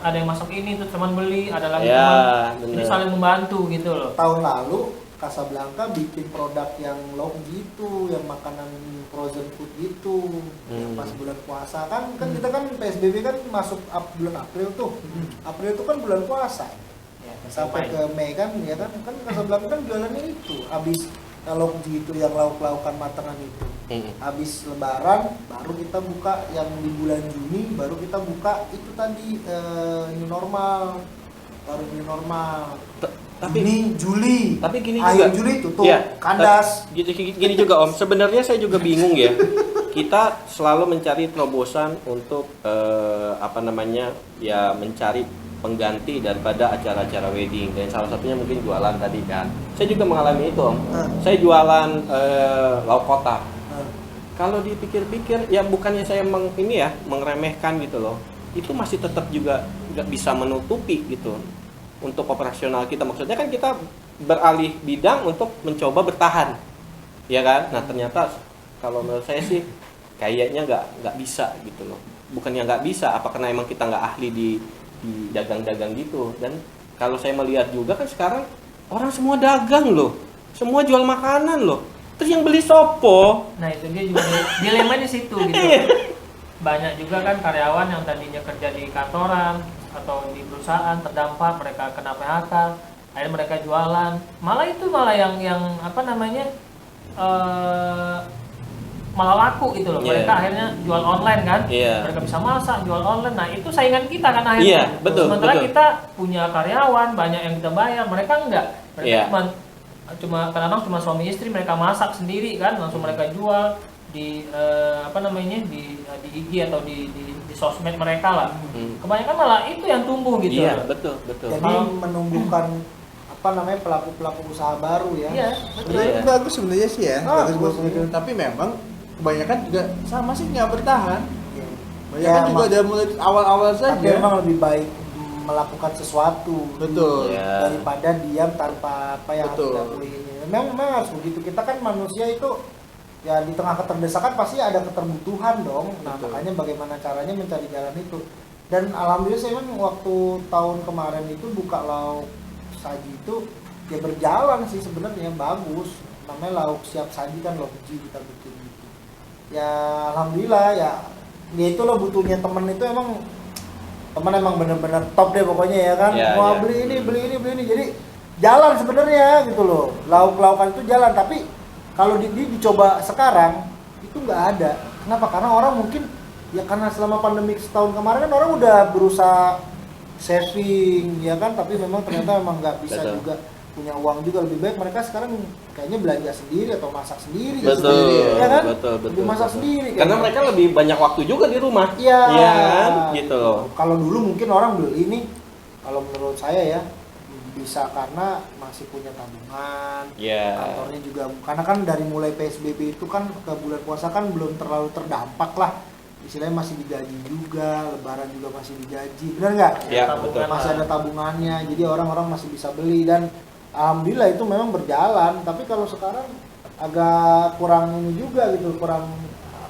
ada yang masak ini tuh teman beli, ada lagi Ya, teman. Jadi bener. saling membantu gitu loh. Tahun lalu Casablanca bikin produk yang low gitu, yang makanan frozen food gitu. Yang pas bulan puasa kan kita kan PSBB kan masuk bulan April tuh. April itu kan bulan puasa. Ya, Sampai ke Mei kan ya kan Casablanca kan jualannya itu. Habis kalau gitu yang lauk-laukan matangan itu. Habis lebaran baru kita buka yang di bulan Juni, baru kita buka itu tadi new normal. Baru new normal. Tapi Juli. Tapi gini akhir juga. Juli tutup. Iya, Kandas. Gini juga Om, sebenarnya saya juga bingung ya. Kita selalu mencari terobosan untuk apa namanya ya, mencari pengganti daripada acara-acara wedding, dan salah satunya mungkin jualan tadi kan. Saya juga mengalami itu Om. Saya jualan lauk kotak. Kalau dipikir-pikir ya bukannya saya mengremehkan gitu loh. Itu masih tetap juga nggak bisa menutupi gitu untuk operasional kita. Maksudnya kan kita beralih bidang untuk mencoba bertahan, ya kan? Nah ternyata kalau menurut saya sih kayaknya nggak bisa gitu loh. Bukannya nggak bisa, apa karena emang kita nggak ahli di dagang-dagang gitu. Dan kalau saya melihat juga kan sekarang orang semua dagang loh, semua jual makanan loh. Terus yang beli sopo? Nah itu dia juga dilema di situ gitu. Banyak juga kan karyawan yang tadinya kerja di kantoran atau di perusahaan terdampak, mereka kena PHK, akhirnya mereka jualan. Malah yang apa namanya malah laku gitu loh. Iya. Mereka akhirnya jual online kan. Iya. Mereka bisa masak, jual online. Nah itu saingan kita kan akhirnya. Iya, betul, Sementara betul. kita punya karyawan, banyak yang kita bayar, mereka enggak. Mereka Iya. cuma kadang-kadang cuma suami istri, mereka masak sendiri kan, langsung mereka jual di apa namanya di IG atau di sosmed mereka lah. Kebanyakan malah itu yang tumbuh gitu. Iya, betul. Jadi Kalau- menumbuhkan apa namanya pelaku-pelaku usaha baru ya. Iya. Sebenarnya bagus sebenarnya sih ya. Ah, Bagus buat bagus. pemikiran. Tapi memang kebanyakan juga sama sih nggak bertahan. Iya. Banyak kan juga ada mulai awal-awal Tapi saja. memang lebih baik melakukan sesuatu Betul. Iya. daripada diam tanpa apa yang Betul. harus dilakuin. Memang harus begitu. Kita kan manusia itu ya di tengah keterdesakan pasti ada keterbutuhan dong. Nah Betul. makanya bagaimana caranya mencari jalan itu. Dan alhamdulillah saya memang waktu tahun kemarin itu buka lauk saji itu ya berjalan sih sebenarnya bagus. Namanya lauk siap saji kan lauk ji kita bikin gitu. Ya alhamdulillah ya itu loh butuhnya temen itu teman emang bener-bener top deh pokoknya ya kan. Ya, Mau ya. beli ini jadi jalan sebenarnya gitu loh. Lauk-laukan itu jalan tapi kalau dicoba sekarang itu nggak ada. Kenapa? Karena orang mungkin ya karena selama pandemi setahun kemarin kan orang udah berusaha saving ya kan, tapi memang ternyata memang nggak bisa Betul. juga punya uang juga. Lebih baik mereka sekarang kayaknya belanja sendiri atau masak sendiri gitu. Betul, ya kan? betul. Lebih masak sendiri Karena kayaknya. mereka lebih banyak waktu juga di rumah. Iya. Iya kan? Gitu loh. Kalau dulu mungkin orang beli nih, kalau menurut saya ya bisa karena masih punya tabungan. Iya. Kantornya juga karena kan dari mulai PSBB itu kan ke bulan puasa kan belum terlalu terdampak lah. Istilahnya masih digaji juga, lebaran juga masih digaji. Benar nggak? Iya, Tabungan betul. Masih ada tabungannya. Jadi orang-orang masih bisa beli dan alhamdulillah itu memang berjalan. Tapi kalau sekarang agak kurang ini juga gitu, kurang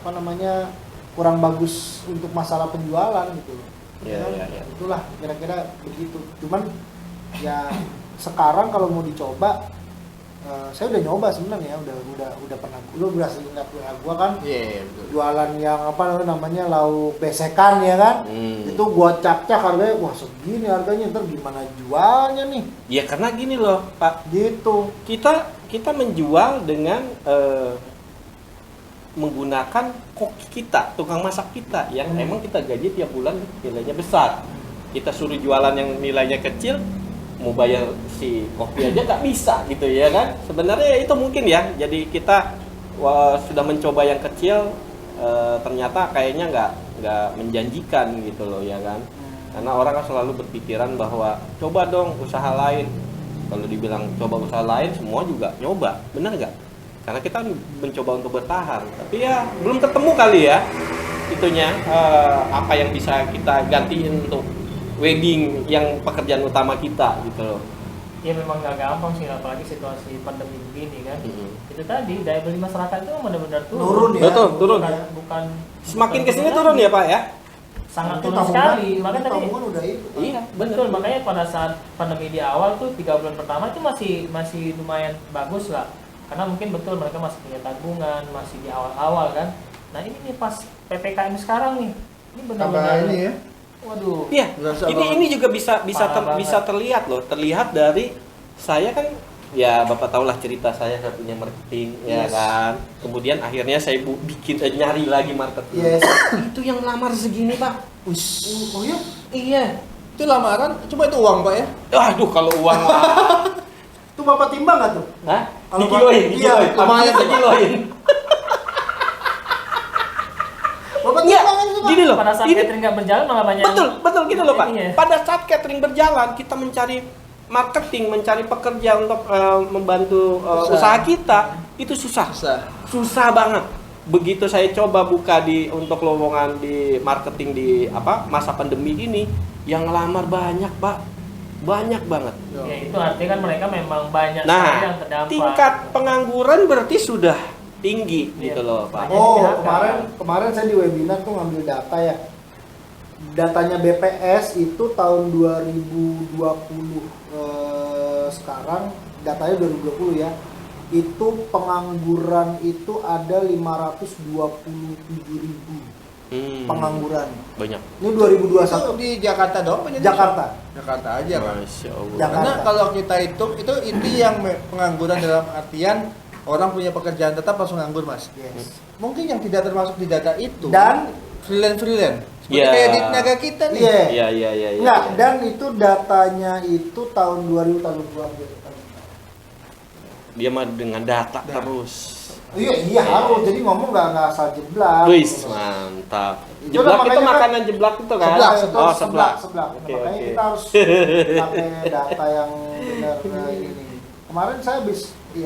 apa namanya kurang bagus untuk masalah penjualan gitu. Iya, Kan? iya, iya. Itulah kira-kira begitu. Cuman ya sekarang kalau mau dicoba, saya udah nyoba sebenarnya, udah pernah. Lu berhasil nggak punya gua kan? Iya, betul. Jualan yang apa namanya lauk besekan ya kan? Itu gua cak-cak harganya, wah segini harganya, ntar gimana jualnya nih? Ya karena gini loh Pak, Gitu. kita menjual dengan menggunakan koki kita, tukang masak kita yang emang kita gaji tiap bulan nilainya besar. Kita suruh jualan yang nilainya kecil, mau bayar si kopi aja nggak bisa gitu ya kan. Sebenarnya itu mungkin ya, jadi kita sudah mencoba yang kecil, ternyata kayaknya nggak menjanjikan gitu loh ya kan. Karena orang kan selalu berpikiran bahwa coba dong usaha lain. Kalau dibilang coba usaha lain, semua juga nyoba, bener nggak? Karena kita mencoba untuk bertahan, tapi ya belum ketemu kali ya itunya, apa yang bisa kita gantiin untuk wedding yang pekerjaan utama kita gitu loh. Ya memang nggak gampang sih, apalagi situasi pandemi begini kan. Itu tadi daya beli masyarakat itu benar-benar Turun ya. Betul, turun. Bukan Semakin bukan kesini turun ya Pak ya. sangat Nanti turun tabungan- sekali. Makanya nanti tadi tabungan udah itu. Kan? Iya, betul, makanya pada saat pandemi di awal tuh 3 bulan pertama itu masih lumayan bagus lah. Karena mungkin betul mereka masih punya tabungan, masih di awal-awal kan. Nah ini nih pas PPKM sekarang nih, ini benar-benar Tambah ini ya. waduh. Iya. Berasa Ini banget. ini juga bisa Parah bisa banget. terlihat loh. Terlihat dari saya kan ya Bapak tahulah cerita saya punya marketing ya Yes. kan. Kemudian akhirnya saya bikin nyari lagi marketing. Yes. Itu yang lamar segini Pak. Oh iya? Iya. Itu lamaran, coba itu uang Pak ya. Aduh kalau uang Itu Bapak timbang nggak tuh? Hah? Kalau Dikiloin, Bapak- iya, lumayan tuh, Pak. dikiloin. Bapak Iya, timbang kan tuh, Pak? gini loh. Pada saat Ini catering nggak berjalan malah banyak. betul gitu loh Pak. Iya. Pada saat catering berjalan, kita mencari marketing, mencari pekerja untuk membantu usaha kita, itu susah. Susah banget. Begitu saya coba buka untuk lowongan di marketing di masa pandemi ini, yang ngelamar banyak Pak, banyak banget. Ya itu artinya kan mereka memang banyak sekali yang Nah, terdampak. tingkat pengangguran berarti sudah tinggi Iya. gitu loh Pak. Oh, PHK. kemarin saya di webinar tuh ngambil data ya. Datanya BPS itu tahun 2020, sekarang datanya 2020 ya. Itu pengangguran itu ada 527.000 pengangguran. Banyak. Ini 2021 Itu di Jakarta doang apa Indonesia? Jakarta. Jakarta aja kan. Masya Allah. Jakarta. Karena kalau kita hitung itu yang pengangguran dalam artian orang punya pekerjaan tetap langsung nganggur Mas. Yes. Mungkin yang tidak termasuk di data itu Dan freelance. Seperti Ya. kayak di tenaga kita nih. iya. Iya. Enggak, dan itu datanya itu tahun 2000 tahun berapa? Dia mah dengan data terus. Iya harus. Jadi ngomong nggak asal jeblak. Wis, mantap. Itu Jeblak makanya itu kan- makanan jeblak itu kan? Seblak, Oh, seblak. seblak. Oke, Makanya oke. kita harus pakai data yang benar ini. Kemarin saya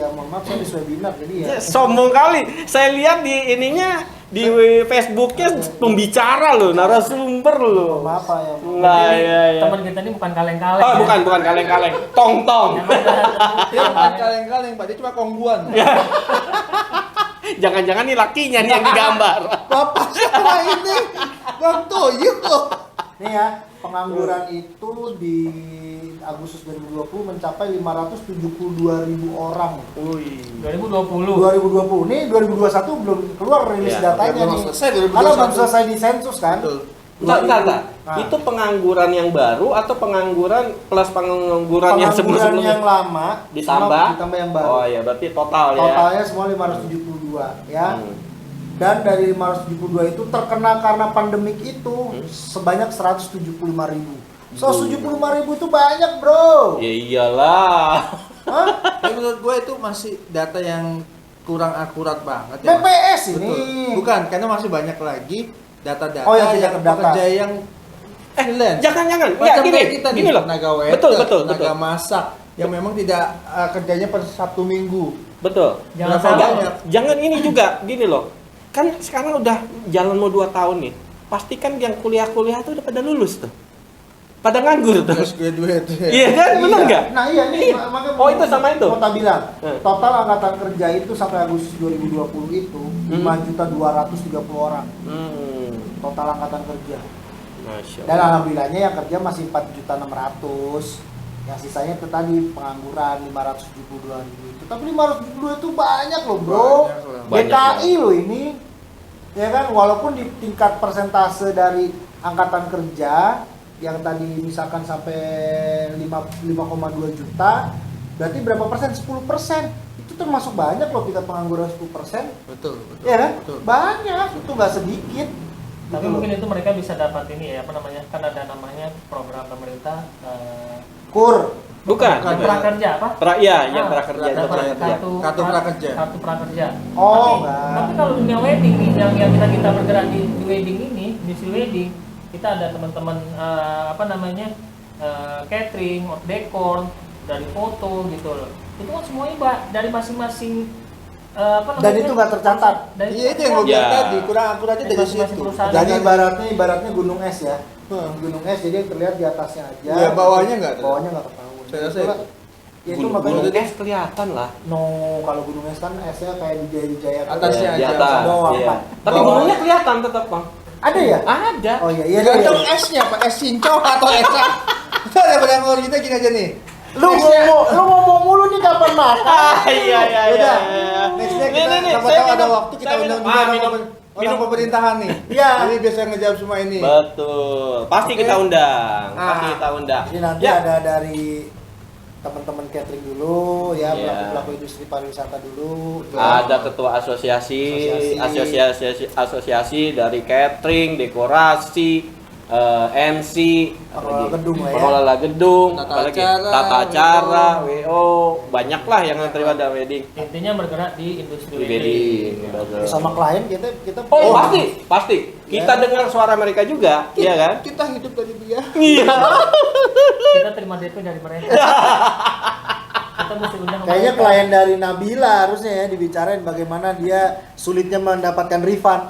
mohon maaf saya habis webinar jadi ya. Sombong kali. Saya lihat di ininya di Facebooknya pembicara loh, narasumber loh. Mohon maaf Pak ya. Nah, iya. Teman kita ini bukan kaleng-kaleng. Oh, ya. bukan kaleng-kaleng. Tong-tong. Yang udah- Dia bukan kaleng-kaleng Pak, dia cuma kongguan. Jangan-jangan nih lakinya nih yang digambar. Bapak siapa ini? Bang Toyib loh. Nih ya, pengangguran itu di Agustus 2020 mencapai 572.000 orang. 2020. 2020. Nih 2021 belum keluar rilis Iya, datanya belum nih. selesai 2021. Karena belum selesai di sensus kan. Betul. Entar. Nah. Itu pengangguran yang baru atau pengangguran plus pengangguran yang Pengangguran sebelum-sebelumnya? yang lama Ditambah? ditambah yang baru. Oh iya, berarti total ya. Totalnya semua 572 ya. Dan dari 572 itu terkena karena pandemik itu sebanyak 175.000. 175.000 itu banyak, Bro. Ya iyalah. Hah? Tapi menurut gue itu masih data yang kurang akurat banget ya. BPS ini. Betul. Bukan, karena masih banyak lagi data-data Oh, yang tidak terdata. pekerja yang freelance. Jangan. Ya Macam gini, kayak kita nih, gini loh. tenaga waiter, Betul. tenaga masak yang memang tidak kerjanya per Sabtu Minggu. Betul. Jangan Berapa salah. banyak? Jangan ini juga, gini loh. Kan sekarang udah jalan mau 2 tahun nih. Pastikan yang kuliah-kuliah tuh udah pada lulus tuh. pada nganggur tuh. Fresh graduate. Iya kan, benar nggak? Nah iya nih, Iya. makanya Oh, itu sama itu? Mau tak bilang, Hmm. total angkatan kerja itu sampai Agustus 2020 itu 5.230 orang. Total angkatan kerja. Masya Dan Allah. alhamdulillahnya yang kerja masih 4.600.000. Yang sisanya itu tadi pengangguran 572.000 itu. Tapi 572 itu banyak loh bro. Banyak DKI loh ini. Ya kan, walaupun di tingkat persentase dari angkatan kerja yang tadi misalkan sampai 5,2 juta, berarti berapa persen? 10%. Itu termasuk banyak loh tingkat pengangguran 10%. Betul. Ya kan? Betul. Banyak, itu nggak sedikit. Tapi Gitu loh. mungkin itu mereka bisa dapat ini ya, apa namanya, kan ada namanya program pemerintah KUR. Bukan. kartu bukan. prakerja apa? Iya, yang Ah, prakerja itu dapat prakerja. Kartu prakerja. Kartu prakerja. Oh, tapi, enggak. tapi kalau dunia wedding nih, yang kita bergerak di wedding ini, industri wedding, kita ada teman-teman apa namanya, catering, hot decor, dari foto gitu loh. Itu kan semuanya dari masing-masing apa namanya? Dan itu nggak tercatat. Dari Iya itu yang gue bilang Ya. tadi, kurang akuratnya dari Masing-masing situ. perusahaan. Jadi Jadi ibaratnya gunung es ya. Gunung es jadi yang terlihat di atasnya aja. Ya, bawahnya nggak terlihat. Bawahnya nggak ketahuan. Saya rasa Itulah- itu. Ya, itu Gunung makanya es kelihatan lah. no, kalau gunung es kan esnya kayak di Jaya Atasnya Di aja, atas. doang, Iya. Pak. Tapi Bawah. gunungnya kelihatan tetap, Bang. Ada ya? Ada. Oh iya, iya. Gantung iya. esnya Pak, es cincau atau es Itu ada barang original gini aja nih. Lu ngomong mulu nih kapan makan? Iya, iya, Yaudah, iya. nextnya Nih, kita nih, siapa saya tahu ada minum. waktu kita Saya undang minum. juga Minum. orang pemerintahan nih. Iya. Jadi biasa ngejawab semua ini. Betul. Pasti Oke. kita undang. Pasti Ah. kita undang. Jadi nanti Ya. ada dari teman-teman catering dulu ya, Iya. pelaku-pelaku industri pariwisata dulu. Ada ketua asosiasi dari catering, dekorasi, MC, Pengelola apalagi? gedung lah ya. Pengelola gedung, Tata apalagi acara, tata acara, WO. WO, banyak lah yang terlibat dalam wedding. intinya bergerak di industri Wedding, wedding. betul. Sama klien kita Oh, pasti. Kita Ya. dengar suara mereka juga, iya kan? Kita hidup dari dia. Iya. Kita terima DP dari mereka. Kita mesti undang Kayaknya mereka. klien dari Nabila harusnya ya dibicarain bagaimana dia sulitnya mendapatkan refund.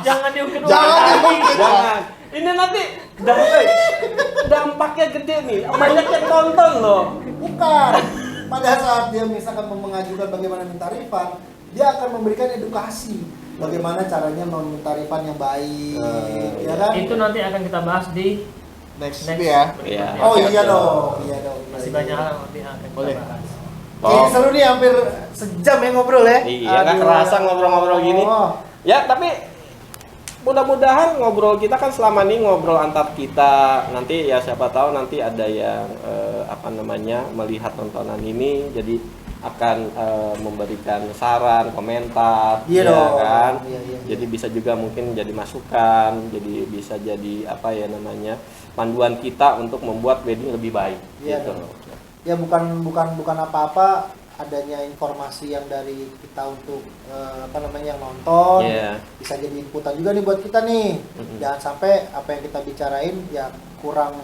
Jangan diungkit. Jangan. Ini nanti dampaknya gede nih. Banyak yang tonton loh. Bukan. Pada saat dia misalkan mengajukan bagaimana minta refund, dia akan memberikan edukasi bagaimana caranya meminta refund yang baik, ya kan? Itu nanti akan kita bahas di Next next ya. berikutnya. Iya. Oh Oke, iya oke. dong, iya dong. Masih banyak hal nanti yang akan kita Boleh. bahas. Ini seru nih, hampir sejam ya ngobrol ya. Iya, nggak kerasa ngobrol-ngobrol gini. Oh. Ya, tapi mudah-mudahan ngobrol kita kan selama ini ngobrol antar kita. Nanti ya siapa tahu nanti ada yang melihat tontonan ini jadi akan memberikan saran, komentar, Iya ya dong. kan? Iya, iya, Jadi bisa juga mungkin jadi masukan, jadi bisa jadi panduan kita untuk membuat wedding lebih baik. Iya gitu. dong. Ya bukan apa-apa adanya informasi yang dari kita untuk yang nonton. Iya. Bisa jadi inputan juga nih buat kita nih. Mm-mm. Jangan sampai apa yang kita bicarain ya kurang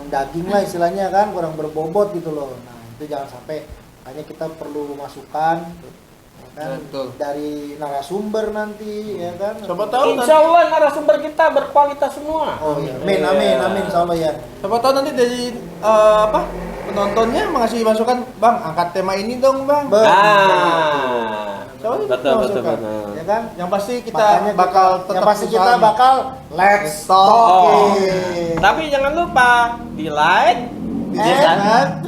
daging lah istilahnya kan, kurang berbobot gitu loh. Nah, itu jangan sampai, hanya kita perlu masukan ya kan, Betul. dari narasumber nanti ya kan. Siapa tahu nanti, Insya Allah narasumber kita berkualitas semua. Oh iya, amin insyaallah ya. siapa tahu nanti dari penontonnya mengasih masukan, Bang, angkat tema ini dong, Bang. Ah, Coba betul Masukan, betul. ya kan? Yang pasti kita Makanya bakal yang tetap pasti kita usaha nih. bakal let's Talk. talk. Tapi jangan lupa di like, And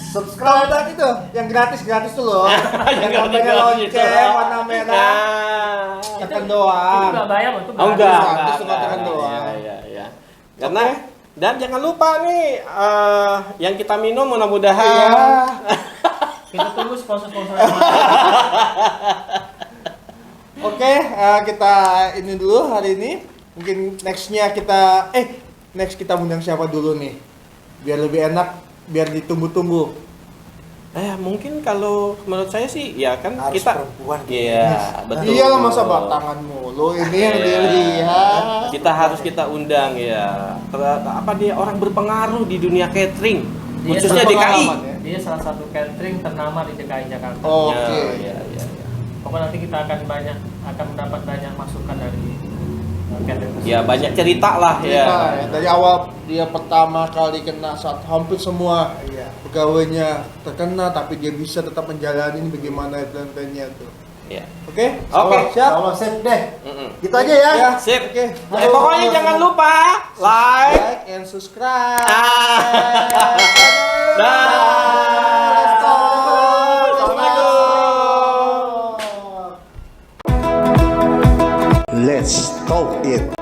subscribe dan itu yang gratis tuh loh. Yang namanya lonceng warna merah. Tekan Itu doang. nggak bayar loh, itu Oh gratis. enggak, Gratis, cuma tekan doang. Iya. Karena dan jangan lupa nih yang kita minum mudah-mudahan Iya. Kita tunggu sponsor-sponsor yang lain. Oke, kita ini dulu hari ini. Mungkin nextnya kita next kita undang siapa dulu nih? Biar lebih enak, biar ditunggu-tunggu. Mungkin kalau menurut saya sih ya kan Harus kita perempuan gitu. Iya, betul. Iyalah masa batangan mulu ini yang Iya. dilihat. Kita undang ya. Dia orang berpengaruh di dunia catering, Dia khususnya DKI. berpengalaman ya. Dia salah satu catering ternama di DKI Jakarta. Oke. Ya. Pokoknya nanti kita akan mendapat banyak masukan dari catering. Ya banyak cerita lah ya. Cerita, ya. Dari awal dia pertama kali kena saat hampir semua Iya. pegawainya terkena, tapi dia bisa tetap menjalani ini bagaimana plan-plannya tuh. Ya. Oke? Oke. Siap? Kalau set deh. Mm-mm. Gitu aja ya. Ya. Sip. Oke. Pokoknya jangan lupa like. Like and subscribe. Dah. Let's talk it.